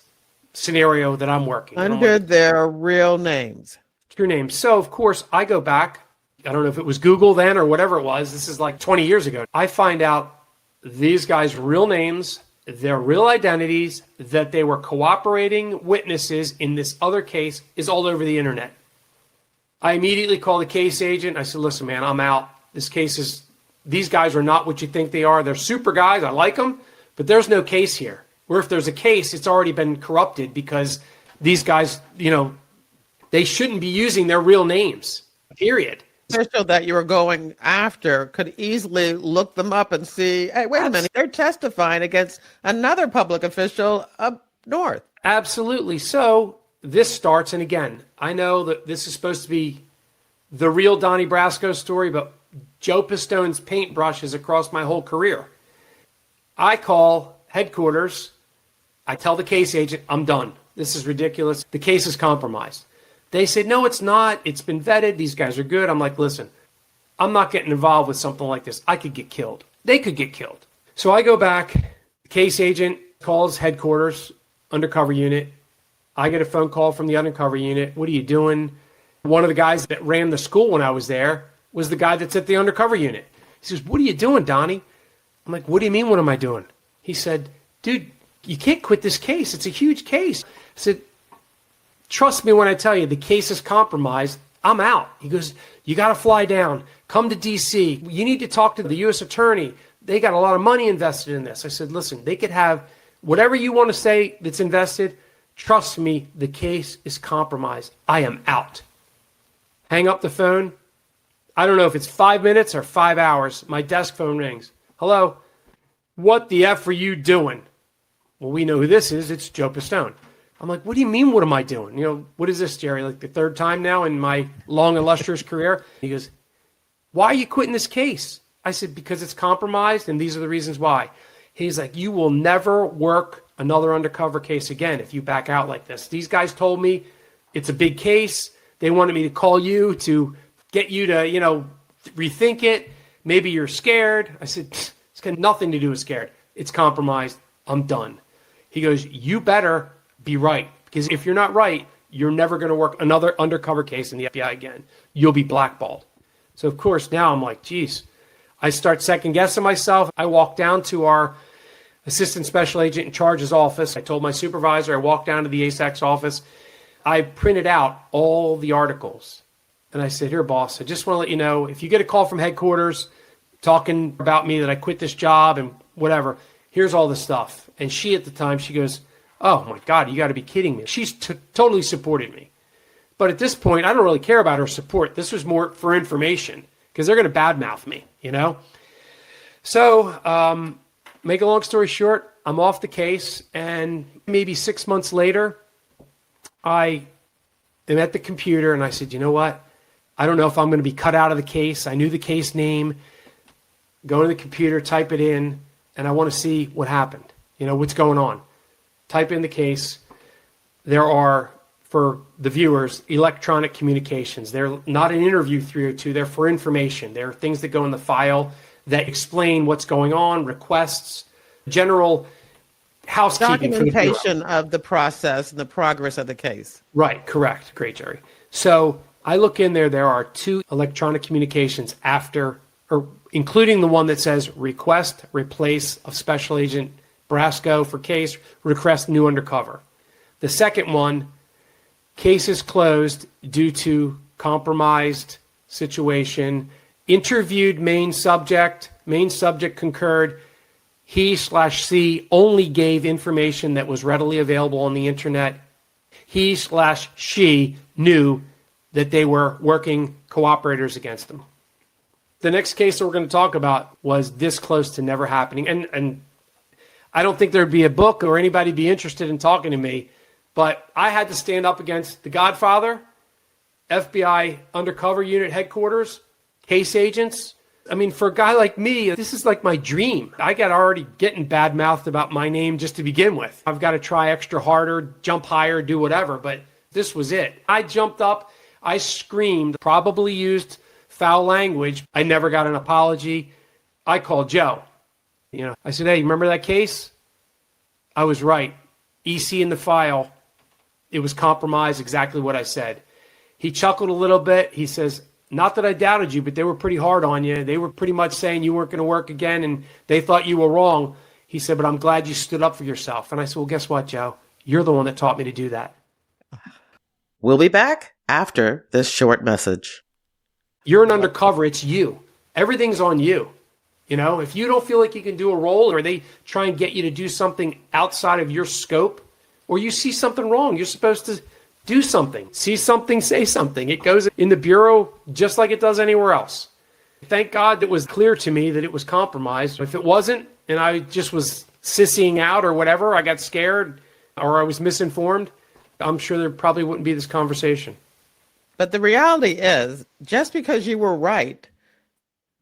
scenario that I'm working. Under their real names. True names. So, of course, I go back. I don't know if it was Google then or whatever it was. This is like 20 years ago. I find out these guys' real names, their real identities, that they were cooperating witnesses in this other case is all over the internet. I immediately call the case agent. I said, listen, man, I'm out. These guys are not what you think they are. They're super guys. I like them, but there's no case here. Or if there's a case, it's already been corrupted because these guys, they shouldn't be using their real names, period. The official that you were going after could easily look them up and see, hey, wait a minute, they're testifying against another public official up north. Absolutely. So this starts, and again, I know that this is supposed to be the real Donnie Brasco story, but Joe Pistone's paintbrush is across my whole career. I call headquarters. I tell the case agent, I'm done. This is ridiculous. The case is compromised. They said, no, it's not. It's been vetted. These guys are good. I'm like, listen, I'm not getting involved with something like this. I could get killed. They could get killed. So I go back. The case agent calls headquarters, undercover unit. I get a phone call from the undercover unit. What are you doing? One of the guys that ran the school when I was there was the guy that's at the undercover unit. He says, what are you doing, Donnie? I'm like, what do you mean, what am I doing? He said, dude, you can't quit this case. It's a huge case. I said, trust me when I tell you, the case is compromised. I'm out. He goes, you got to fly down. Come to D.C. You need to talk to the U.S. attorney. They got a lot of money invested in this. I said, listen, they could have whatever you want to say that's invested. Trust me, the case is compromised. I am out. Hang up the phone. I don't know if it's 5 minutes or 5 hours. My desk phone rings. Hello? What the F are you doing? Well, we know who this is. It's Joe Pistone. I'm like, what do you mean, what am I doing? What is this, Jerry? Like the third time now in my long, illustrious career? He goes, why are you quitting this case? I said, because it's compromised, and these are the reasons why. He's like, you will never work another undercover case again if you back out like this. These guys told me it's a big case. They wanted me to call you to get you to, rethink it. Maybe you're scared. I said, it's got nothing to do with scared. It's compromised. I'm done. He goes, you better be right, because if you're not right, you're never going to work another undercover case in the FBI again. You'll be blackballed. So, of course, now I'm like, geez. I start second guessing myself. I walk down to our assistant special agent in charge's office. I told my supervisor, I walked down to the ASAC's office. I printed out all the articles. And I said, here, boss, I just want to let you know, if you get a call from headquarters talking about me that I quit this job and whatever, here's all the stuff. And she, at the time, she goes, oh, my God, you got to be kidding me. She's totally supported me. But at this point, I don't really care about her support. This was more for information because they're going to badmouth me, So, make a long story short, I'm off the case. And maybe 6 months later, I am at the computer and I said, you know what? I don't know if I'm going to be cut out of the case. I knew the case name. Go to the computer, type it in, and I want to see what happened. What's going on. Type in the case. There are, for the viewers, electronic communications. They're not an interview 302. They're for information. They're things that go in the file that explain what's going on, requests, general housekeeping. Documentation of the process and the progress of the case. Right, correct. Great, Jerry. So I look in there. There are 2 electronic communications after, or including the one that says request, replace of Special Agent Brasco for case, request new undercover. The second one, case is closed due to compromised situation. Interviewed main subject concurred. He/she only gave information that was readily available on the internet. He/she knew that they were working cooperators against them. The next case that we're going to talk about was this close to never happening. And I don't think there'd be a book or anybody be interested in talking to me, but I had to stand up against the Godfather, FBI undercover unit headquarters, case agents. I mean, for a guy like me, this is like my dream. I got already getting bad mouthed about my name just to begin with. I've got to try extra harder, jump higher, do whatever, but this was it. I jumped up, I screamed, probably used foul language. I never got an apology. I called Joe. I said, hey, remember that case? I was right. EC in the file. It was compromised, exactly what I said. He chuckled a little bit. He says, not that I doubted you, but they were pretty hard on you. They were pretty much saying you weren't going to work again, and they thought you were wrong. He said, but I'm glad you stood up for yourself. And I said, well, guess what, Joe? You're the one that taught me to do that. We'll be back after this short message. You're an undercover. It's you. Everything's on you. If you don't feel like you can do a role, or they try and get you to do something outside of your scope, or you see something wrong, you're supposed to do something. See something, say something. It goes in the bureau just like it does anywhere else. Thank God it was clear to me that it was compromised. If it wasn't, and I just was sissying out or whatever, I got scared or I was misinformed, I'm sure there probably wouldn't be this conversation. But the reality is, just because you were right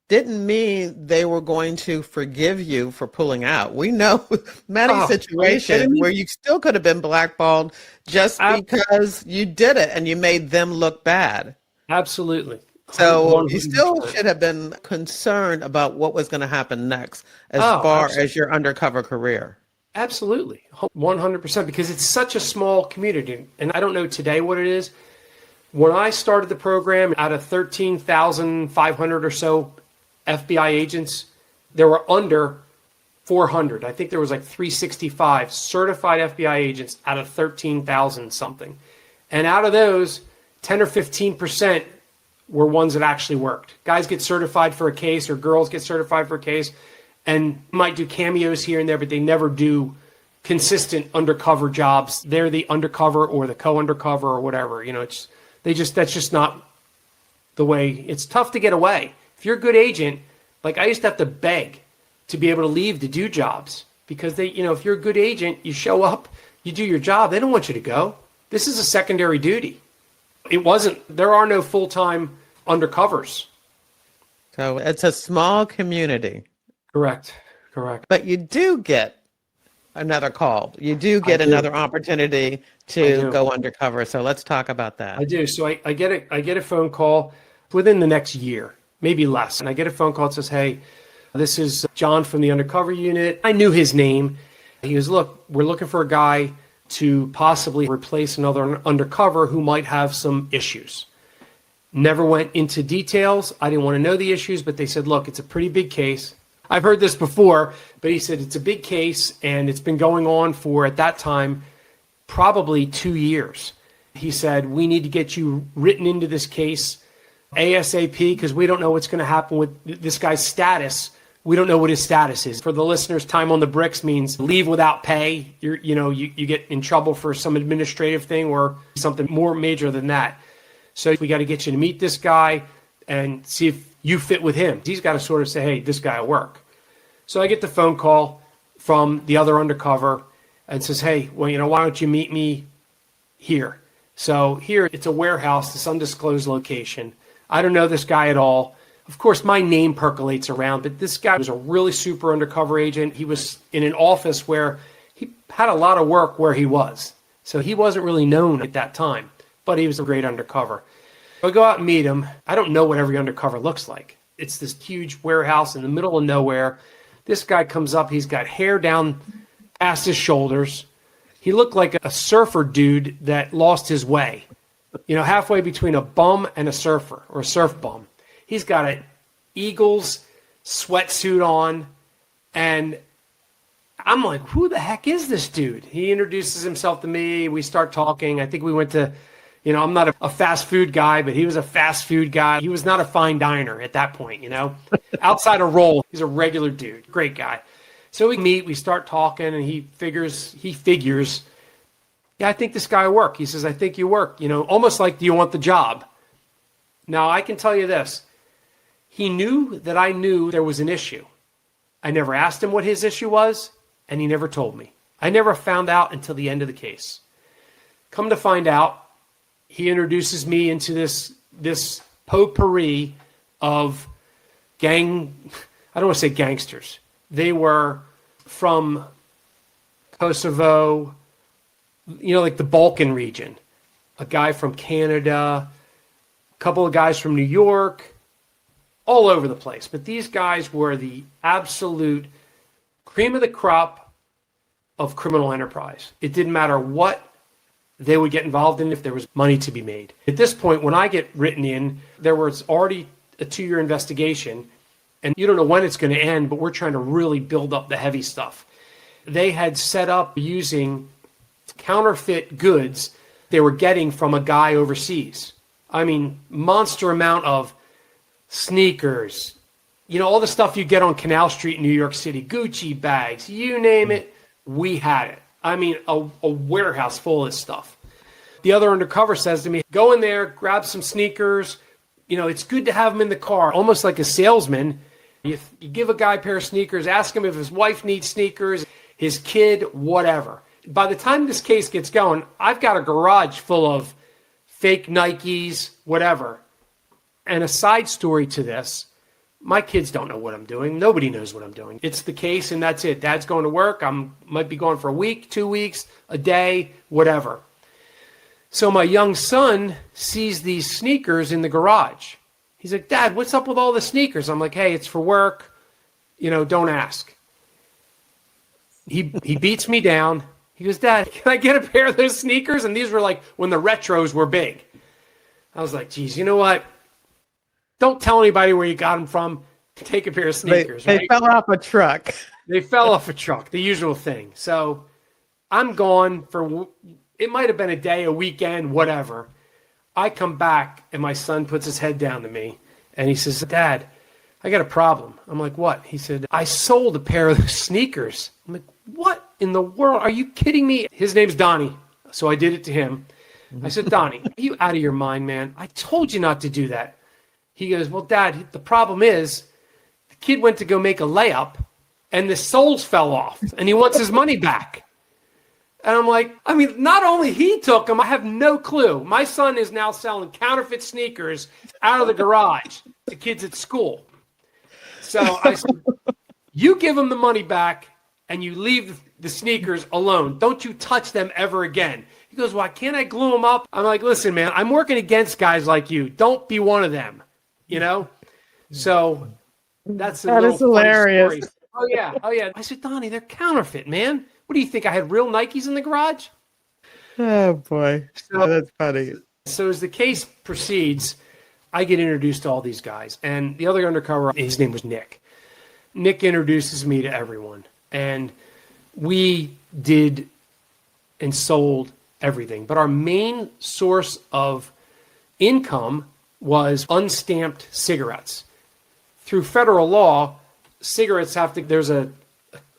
didn't mean they were going to forgive you for pulling out. We know many situations where you still could have been blackballed just because you did it and you made them look bad. Absolutely. So you still should have been concerned about what was going to happen next as far as your undercover career. Absolutely. 100%, because it's such a small community. And I don't know today what it is. When I started the program, out of 13,500 or so FBI agents, there were under 400. I think there was like 365 certified FBI agents out of 13,000 something. And out of those, 10 or 15% were ones that actually worked. Guys get certified for a case, or girls get certified for a case, and might do cameos here and there, but they never do consistent undercover jobs. They're the undercover or the co-undercover or whatever. That's just not the way. It's tough to get away. If you're a good agent, like I used to have to beg to be able to leave to do jobs, because if you're a good agent, you show up, you do your job, they don't want you to go. This is a secondary duty. There are no full-time undercovers. So it's a small community. Correct. But you do get another call. You do get another opportunity to go undercover. So let's talk about that. I do. So I get a phone call within the next year, maybe less. And I get a phone call that says, hey, this is John from the undercover unit. I knew his name. He goes, look, we're looking for a guy to possibly replace another undercover who might have some issues. Never went into details. I didn't want to know the issues, but they said, look, it's a pretty big case. I've heard this before, but he said it's a big case, and it's been going on for, at that time, probably 2 years. He said, we need to get you written into this case ASAP, because we don't know what's going to happen with this guy's status. We don't know what his status is. For the listeners, time on the bricks means leave without pay. You get in trouble for some administrative thing or something more major than that. So we got to get you to meet this guy and see if you fit with him. He's got to sort of say, hey, this guy will work. So I get the phone call from the other undercover and says, hey, well, why don't you meet me here? So here, it's a warehouse, this undisclosed location. I don't know this guy at all. Of course, my name percolates around, but this guy was a really super undercover agent. He was in an office where he had a lot of work where he was. So he wasn't really known at that time, but he was a great undercover. I go out and meet him. I don't know what every undercover looks like. It's this huge warehouse in the middle of nowhere. This guy comes up. He's got hair down past his shoulders. He looked like a surfer dude that lost his way, halfway between a bum and a surfer, or a surf bum. He's got an Eagles sweatsuit on, and I'm like, who the heck is this dude? He introduces himself to me. We start talking. I think we went to, I'm not a fast food guy, but he was a fast food guy. He was not a fine diner at that point, outside of roll. He's a regular dude, great guy. So we meet, we start talking, and he figures, yeah, I think this guy will work. He says, I think you work, almost like, do you want the job? Now, I can tell you this. He knew that I knew there was an issue. I never asked him what his issue was, and he never told me. I never found out until the end of the case. Come to find out, he introduces me into this potpourri of I don't want to say gangsters. They were from Kosovo, like the Balkan region. A guy from Canada, a couple of guys from New York, all over the place. But these guys were the absolute cream of the crop of criminal enterprise. It didn't matter what they would get involved in if there was money to be made. At this point, when I get written in, there was already a 2-year investigation, and you don't know when it's going to end, but we're trying to really build up the heavy stuff. They had set up using counterfeit goods they were getting from a guy overseas. I mean, monster amount of sneakers, all the stuff you get on Canal Street in New York City, Gucci bags, you name it, we had it. I mean, a warehouse full of stuff. The other undercover says to me, go in there, grab some sneakers. It's good to have them in the car, almost like a salesman. You give a guy a pair of sneakers, ask him if his wife needs sneakers, his kid, whatever. By the time this case gets going, I've got a garage full of fake Nikes, whatever. And a side story to this, my kids don't know what I'm doing. Nobody knows what I'm doing. It's the case, and that's it. Dad's going to work. Might be going for a week, 2 weeks, a day, whatever. So my young son sees these sneakers in the garage. He's like, Dad, what's up with all the sneakers? I'm like, hey, it's for work. Don't ask. He beats me down. He goes, Dad, can I get a pair of those sneakers? And these were like when the retros were big. I was like, geez, you know what? Don't tell anybody where you got them from. Take a pair of sneakers. They fell off a truck. They fell off a truck, the usual thing. So I'm gone for, it might have been a day, a weekend, whatever. I come back and my son puts his head down to me and he says, Dad, I got a problem. I'm like, what? He said, I sold a pair of sneakers. I'm like, what in the world? Are you kidding me? His name's Donnie. So I did it to him. I said, Donnie, are you out of your mind, man? I told you not to do that. He goes, well, Dad, the problem is the kid went to go make a layup and the soles fell off and he wants his money back. And I'm like, not only he took them, I have no clue. My son is now selling counterfeit sneakers out of the garage to kids at school. So I said, you give him the money back and you leave the sneakers alone. Don't you touch them ever again. He goes, why can't I glue them up? I'm like, listen, man, I'm working against guys like you. Don't be one of them. So that is hilarious. Oh yeah. I said, Donnie, they're counterfeit, man. What do you think? I had real Nikes in the garage? Oh boy, that's funny. So as the case proceeds, I get introduced to all these guys, and the other undercover, his name was Nick. Nick introduces me to everyone, and we did and sold everything. But our main source of income was unstamped cigarettes. Through federal law, cigarettes there's a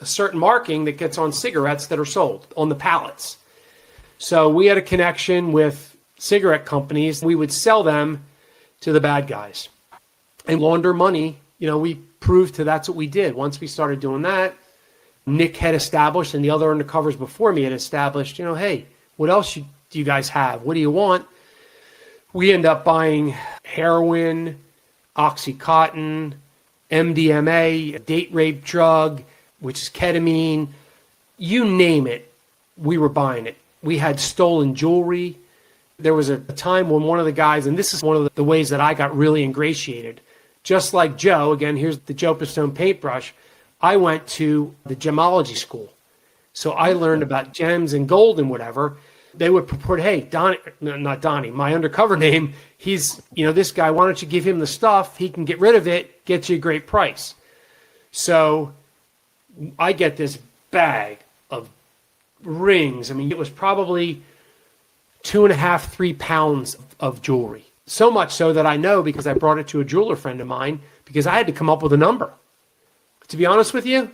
certain marking that gets on cigarettes that are sold on the pallets. So we had a connection with cigarette companies. We would sell them to the bad guys and launder money. We proved that's what we did. Once we started doing that, Nick had established, and the other undercovers before me had established, hey, what else do you guys have? What do you want? We end up buying heroin, Oxycontin, MDMA, a date rape drug, which is ketamine. You name it, we were buying it. We had stolen jewelry. There was a time when one of the guys, and this is one of the ways that I got really ingratiated, just like Joe, again, here's the Joe Pistone paintbrush, I went to the gemology school. So I learned about gems and gold and whatever. They would purport, hey, Donnie, no, not Donnie, my undercover name, he's, this guy, why don't you give him the stuff? He can get rid of it, get you a great price. So I get this bag of rings. I mean, it was probably 2.5, 3 pounds of jewelry. So much so that I know, because I brought it to a jeweler friend of mine, because I had to come up with a number. To be honest with you,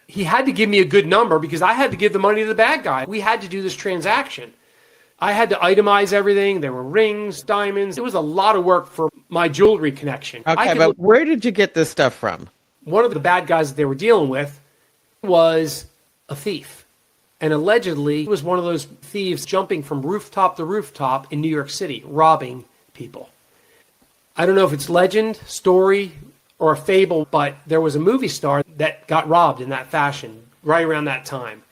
he had to give me a good number because I had to give the money to the bad guy. We had to do this transaction. I had to itemize everything. There were rings, diamonds. It was a lot of work for my jewelry connection. Okay, but where did you get this stuff from? One of the bad guys that they were dealing with was a thief. And allegedly, he was one of those thieves jumping from rooftop to rooftop in New York City, robbing people. I don't know if it's legend, story, or a fable, but there was a movie star that got robbed in that fashion right around that time.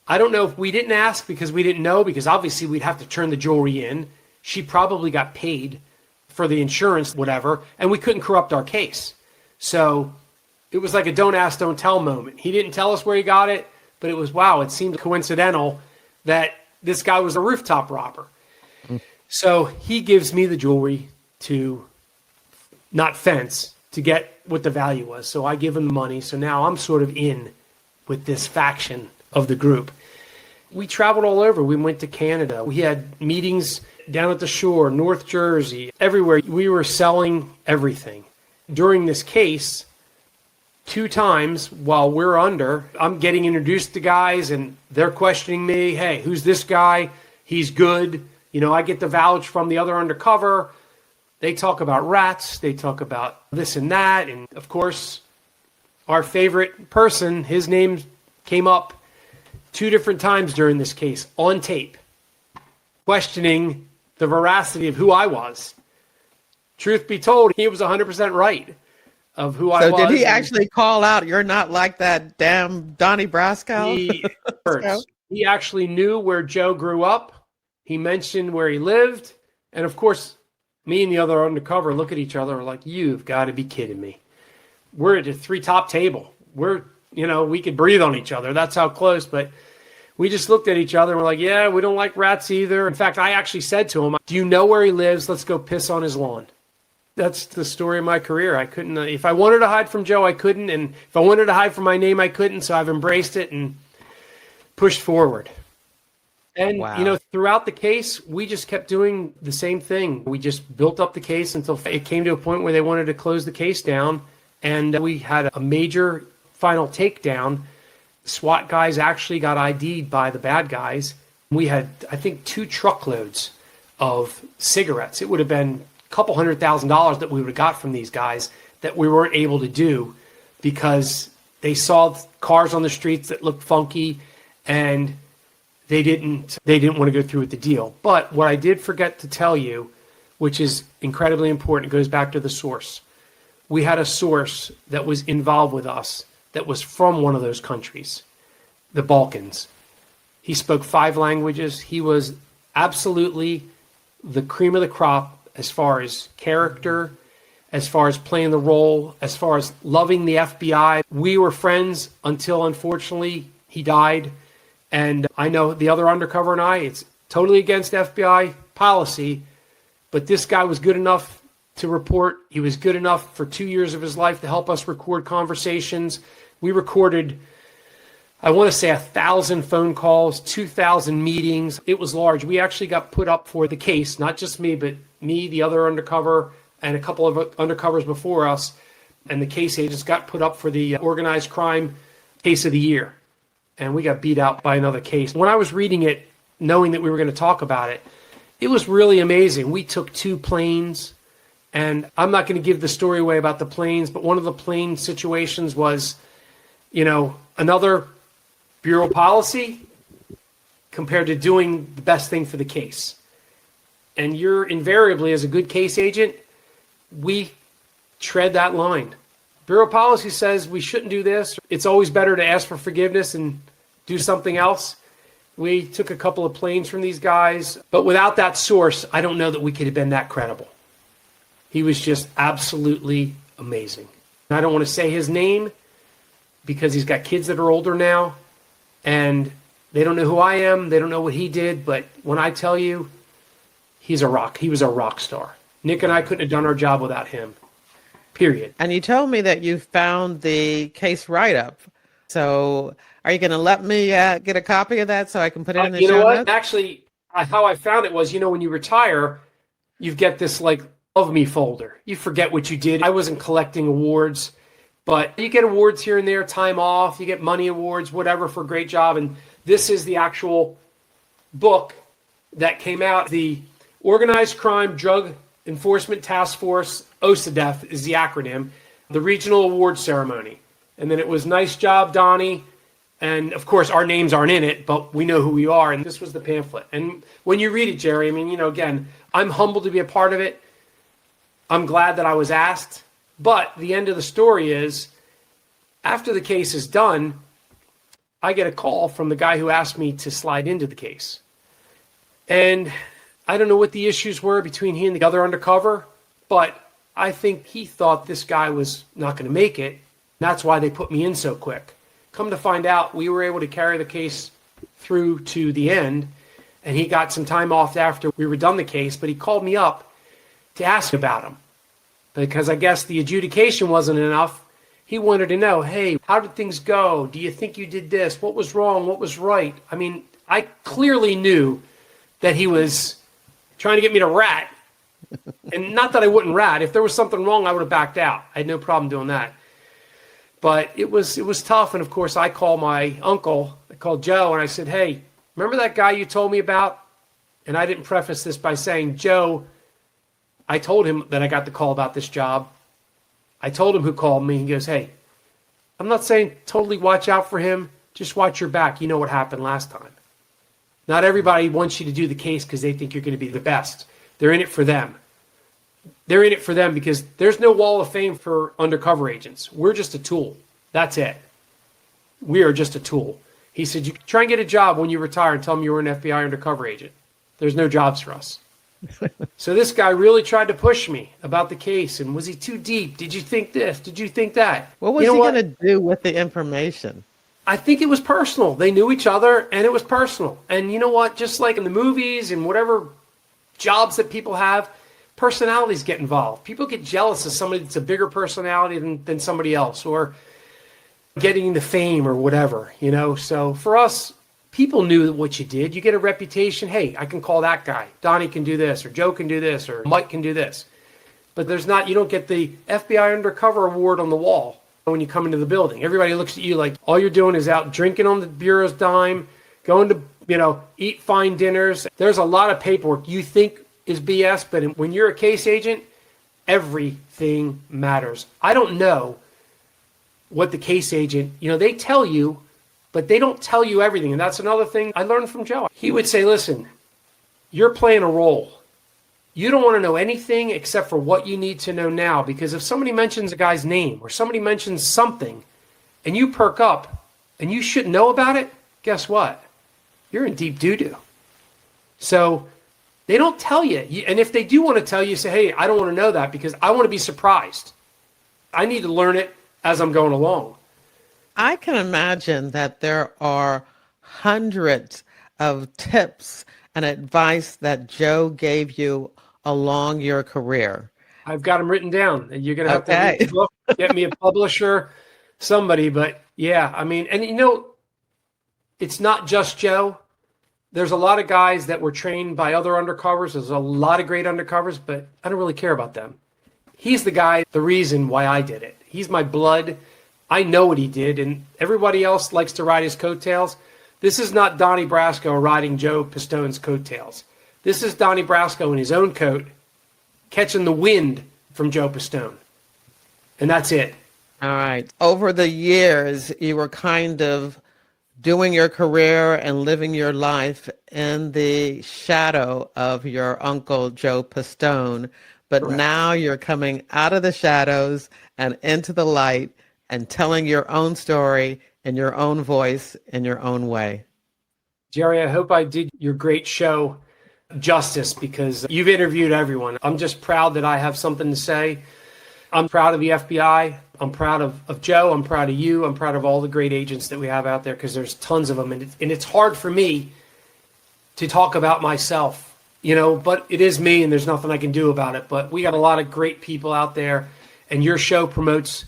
I don't know if we didn't ask because we didn't know, because obviously we'd have to turn the jewelry in. She probably got paid for the insurance, whatever, and we couldn't corrupt our case. So it was like a don't ask, don't tell moment. He didn't tell us where he got it, but it was, wow, it seemed coincidental that this guy was a rooftop robber. So he gives me the jewelry to not fence, to get what the value was. So I give him the money. So now I'm sort of in with this faction of the group. We traveled all over. We went to Canada. We had meetings down at the shore, North Jersey, everywhere. We were selling everything. During this case, 2 times while we're under, I'm getting introduced to guys and they're questioning me. Hey, who's this guy? He's good. You know, I get the vouch from the other undercover. They talk about rats. They talk about this and that. And of course, our favorite person, his name came up 2 different times during this case on tape, questioning the veracity of who I was. Truth be told, he was 100% right of who I was. So did he actually call out, "You're not like that damn Donnie Brasco"? He actually knew where Joe grew up. He mentioned where he lived. And of course, me and the other undercover look at each other like, you've got to be kidding me. We're at a 3-top table. We could breathe on each other. That's how close. But we just looked at each other and we're like, yeah, we don't like rats either. In fact, I actually said to him, do you know where he lives? Let's go piss on his lawn. That's the story of my career. I couldn't, if I wanted to hide from Joe, I couldn't. And if I wanted to hide from my name, I couldn't. So I've embraced it and pushed forward. And, wow. Throughout the case, we just kept doing the same thing. We just built up the case until it came to a point where they wanted to close the case down. And we had a major final takedown. SWAT guys actually got ID'd by the bad guys. We had, I think, 2 truckloads of cigarettes. It would have been a couple $100,000 that we would have got from these guys that we weren't able to do because they saw cars on the streets that looked funky and they didn't want to go through with the deal. But what I did forget to tell you, which is incredibly important, it goes back to the source. We had a source that was involved with us that was from one of those countries, the Balkans. He spoke 5 languages. He was absolutely the cream of the crop as far as character, as far as playing the role, as far as loving the FBI. We were friends until, unfortunately, he died. And I know the other undercover and I, it's totally against FBI policy, but this guy was good enough to report. He was good enough for 2 years of his life to help us record conversations. We recorded, I want to say 1,000 phone calls, 2,000 meetings. It was large. We actually got put up for the case, not just me, but me, the other undercover, and a couple of undercovers before us. And the case agents got put up for the organized crime case of the year. And we got beat out by another case. When I was reading it, knowing that we were going to talk about it, it was really amazing. We took 2 planes, and I'm not going to give the story away about the planes, but one of the plane situations was, another bureau policy compared to doing the best thing for the case. And you're invariably, as a good case agent, we tread that line. Bureau policy says we shouldn't do this. It's always better to ask for forgiveness and do something else. We took a couple of planes from these guys, but without that source, I don't know that we could have been that credible. He was just absolutely amazing. I don't want to say his name because he's got kids that are older now and they don't know who I am. They don't know what he did. But when I tell you, he was a rock star. Nick and I couldn't have done our job without him. Period. And you told me that you found the case write-up So are you going to let me get a copy of that so I can put it in the You know show what? notes? Actually, how I found it was, when you retire, you get this like love me folder. You forget what you did. I wasn't collecting awards, but you get awards here and there, time off, you get money awards, whatever, for a great job. And this is the actual book that came out. The Organized Crime Drug Enforcement Task Force, OCDEF is the acronym, the regional award ceremony. And then it was nice job, Donnie. And of course, our names aren't in it, but we know who we are. And this was the pamphlet. And when you read it, Jerry, I mean, again, I'm humbled to be a part of it. I'm glad that I was asked. But the end of the story is, after the case is done, I get a call from the guy who asked me to slide into the case. And I don't know what the issues were between he and the other undercover, but I think he thought this guy was not going to make it. That's why they put me in so quick. Come to find out, we were able to carry the case through to the end, and he got some time off after we were done the case, but he called me up to ask about him. Because I guess the adjudication wasn't enough. He wanted to know, hey, how did things go? Do you think you did this? What was wrong? What was right? I mean, I clearly knew that he was trying to get me to rat. And not that I wouldn't rat. If there was something wrong, I would have backed out. I had no problem doing that. But it was tough. And of course, I called my uncle. I called Joe, and I said, hey, remember that guy you told me about? And I didn't preface this by saying, Joe, I told him that I got the call about this job. I told him who called me. He goes, hey, I'm not saying totally watch out for him. Just watch your back. You know what happened last time. Not everybody wants you to do the case because they think you're going to be the best. They're in it for them. They're in it for them because there's no wall of fame for undercover agents. We're just a tool. That's it. We are just a tool. He said, you try and get a job when you retire and tell them you were an FBI undercover agent. There's no jobs for us. So this guy really tried to push me about the case. And was he too deep? Did you think this? Did you think that? What was he going to do with the information? I think it was personal. They knew each other, and it was personal. And you know what? Just like in the movies and whatever jobs that people have, personalities get involved. People get jealous of somebody that's a bigger personality than somebody else, or getting the fame or whatever, So for us, people knew what you did. You get a reputation. Hey, I can call that guy. Donnie can do this, or Joe can do this, or Mike can do this. But you don't get the FBI Undercover Award on the wall when you come into the building. Everybody looks at you like all you're doing is out drinking on the bureau's dime, going to, eat fine dinners. There's a lot of paperwork you think is BS, but when you're a case agent, everything matters. I don't know what the case agent, they tell you, but they don't tell you everything. And that's another thing I learned from Joe. He would say, listen, you're playing a role. You don't want to know anything except for what you need to know now, because if somebody mentions a guy's name or somebody mentions something and you perk up and you shouldn't know about it, guess what? You're in deep doo-doo. So they don't tell you. And if they do want to tell you, say, hey, I don't want to know that because I want to be surprised. I need to learn it as I'm going along. I can imagine that there are hundreds of tips and advice that Joe gave you along your career. I've got them written down. And you're going to have to read the book, get me a publisher, somebody. But yeah, I mean, and it's not just Joe. There's a lot of guys that were trained by other undercovers. There's a lot of great undercovers, but I don't really care about them. He's the guy, the reason why I did it. He's my blood. I know what he did, and everybody else likes to ride his coattails. This is not Donnie Brasco riding Joe Pistone's coattails. This is Donnie Brasco in his own coat, catching the wind from Joe Pistone. And that's it. All right. Over the years, you were kind of doing your career and living your life in the shadow of your uncle, Joe Pistone. But Correct. Now you're coming out of the shadows and into the light and telling your own story in your own voice, in your own way. Jerry, I hope I did your great show justice because you've interviewed everyone. I'm just proud that I have something to say. I'm proud of the FBI. I'm proud of Joe. I'm proud of you. I'm proud of all the great agents that we have out there because there's tons of them. And it's hard for me to talk about myself, but it is me and there's nothing I can do about it. But we got a lot of great people out there and your show promotes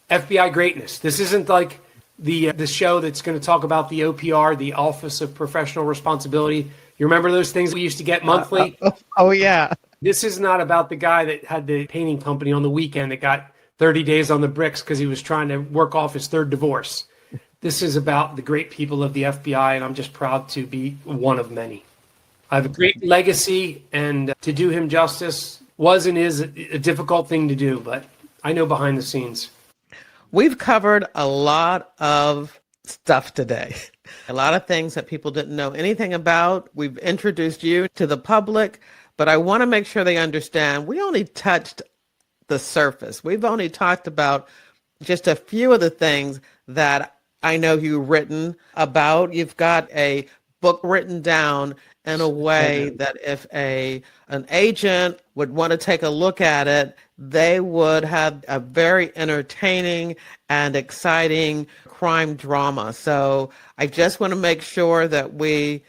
FBI greatness. This isn't like the show that's going to talk about the OPR, the Office of Professional Responsibility. You remember those things we used to get monthly? Oh, yeah. This is not about the guy that had the painting company on the weekend that got 30 days on the bricks because he was trying to work off his third divorce. This is about the great people of the FBI, and I'm just proud to be one of many. I have a great legacy, and to do him justice was and is a difficult thing to do, but I know behind the scenes. We've covered a lot of stuff today, a lot of things that people didn't know anything about. We've introduced you to the public, but I want to make sure they understand we only touched the surface. We've only talked about just a few of the things that I know you've written about. You've got a book written down in a way that if an agent would want to take a look at it, they would have a very entertaining and exciting crime drama. So I just want to make sure that we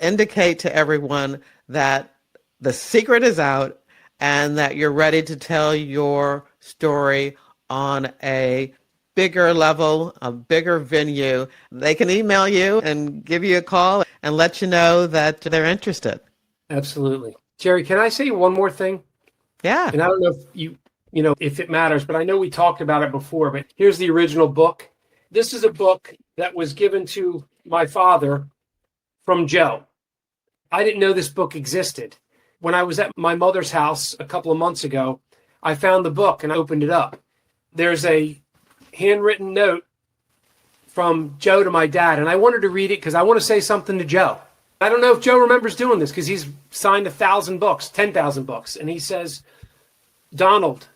indicate to everyone that the secret is out and that you're ready to tell your story on a bigger level, a bigger venue. They can email you and give you a call and let you know that they're interested. Absolutely. Jerry, can I say one more thing? Yeah. And I don't know if if it matters, but I know we talked about it before, but here's the original book. This is a book that was given to my father from Joe. I didn't know this book existed. When I was at my mother's house a couple of months ago, I found the book and I opened it up. There's a handwritten note from Joe to my dad, and I wanted to read it because I want to say something to Joe. I don't know if Joe remembers doing this because he's signed 1,000 books, 10,000 books. And he says, Donald,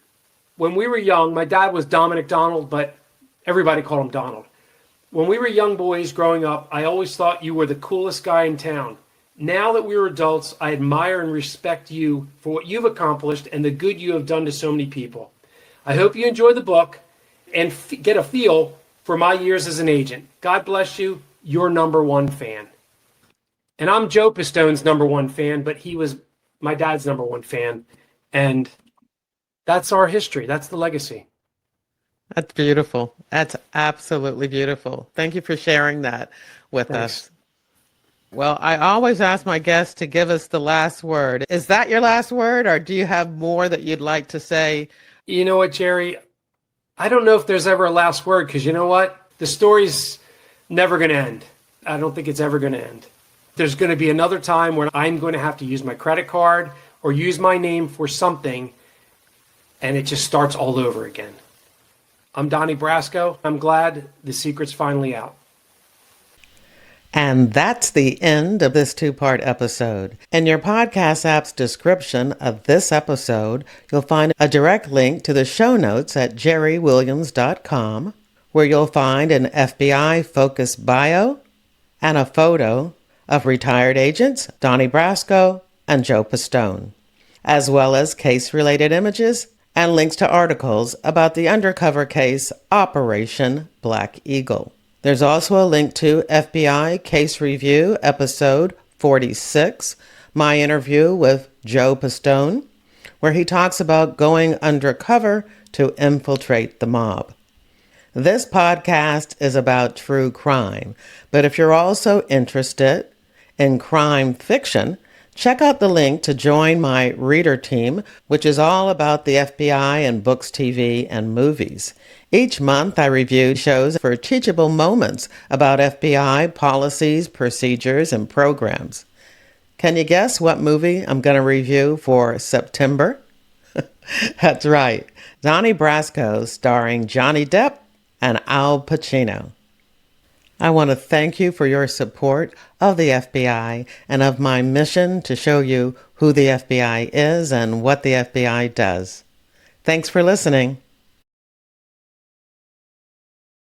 when we were young, my dad was Dominic Donald, but everybody called him Donald. When we were young boys growing up, I always thought you were the coolest guy in town. Now that we're adults, I admire and respect you for what you've accomplished and the good you have done to so many people. I hope you enjoy the book and get a feel for my years as an agent. God bless you, your number one fan. And I'm Joe Pistone's number one fan, but he was my dad's number one fan. And that's our history. That's the legacy. That's beautiful. That's absolutely beautiful. Thank you for sharing that with us. Well, I always ask my guests to give us the last word. Is that your last word, or do you have more that you'd like to say? You know what, Jerry? I don't know if there's ever a last word, because you know what? The story's never going to end. I don't think it's ever going to end. There's going to be another time when I'm going to have to use my credit card or use my name for something, and it just starts all over again. I'm Donnie Brasco. I'm glad the secret's finally out. And that's the end of this two-part episode. In your podcast app's description of this episode, you'll find a direct link to the show notes at jerrywilliams.com, where you'll find an FBI-focused bio and a photo of retired agents Donnie Brasco and Joe Pistone, as well as case-related images and links to articles about the undercover case Operation Black Eagle. There's also a link to FBI Case Review, episode 46, my interview with Joe Pistone, where he talks about going undercover to infiltrate the mob. This podcast is about true crime, but if you're also interested in crime fiction, check out the link to join my reader team, which is all about the FBI and books, TV, and movies. Each month, I review shows for teachable moments about FBI policies, procedures, and programs. Can you guess what movie I'm going to review for September? That's right, Donnie Brasco starring Johnny Depp and Al Pacino. I want to thank you for your support of the FBI and of my mission to show you who the FBI is and what the FBI does. Thanks for listening.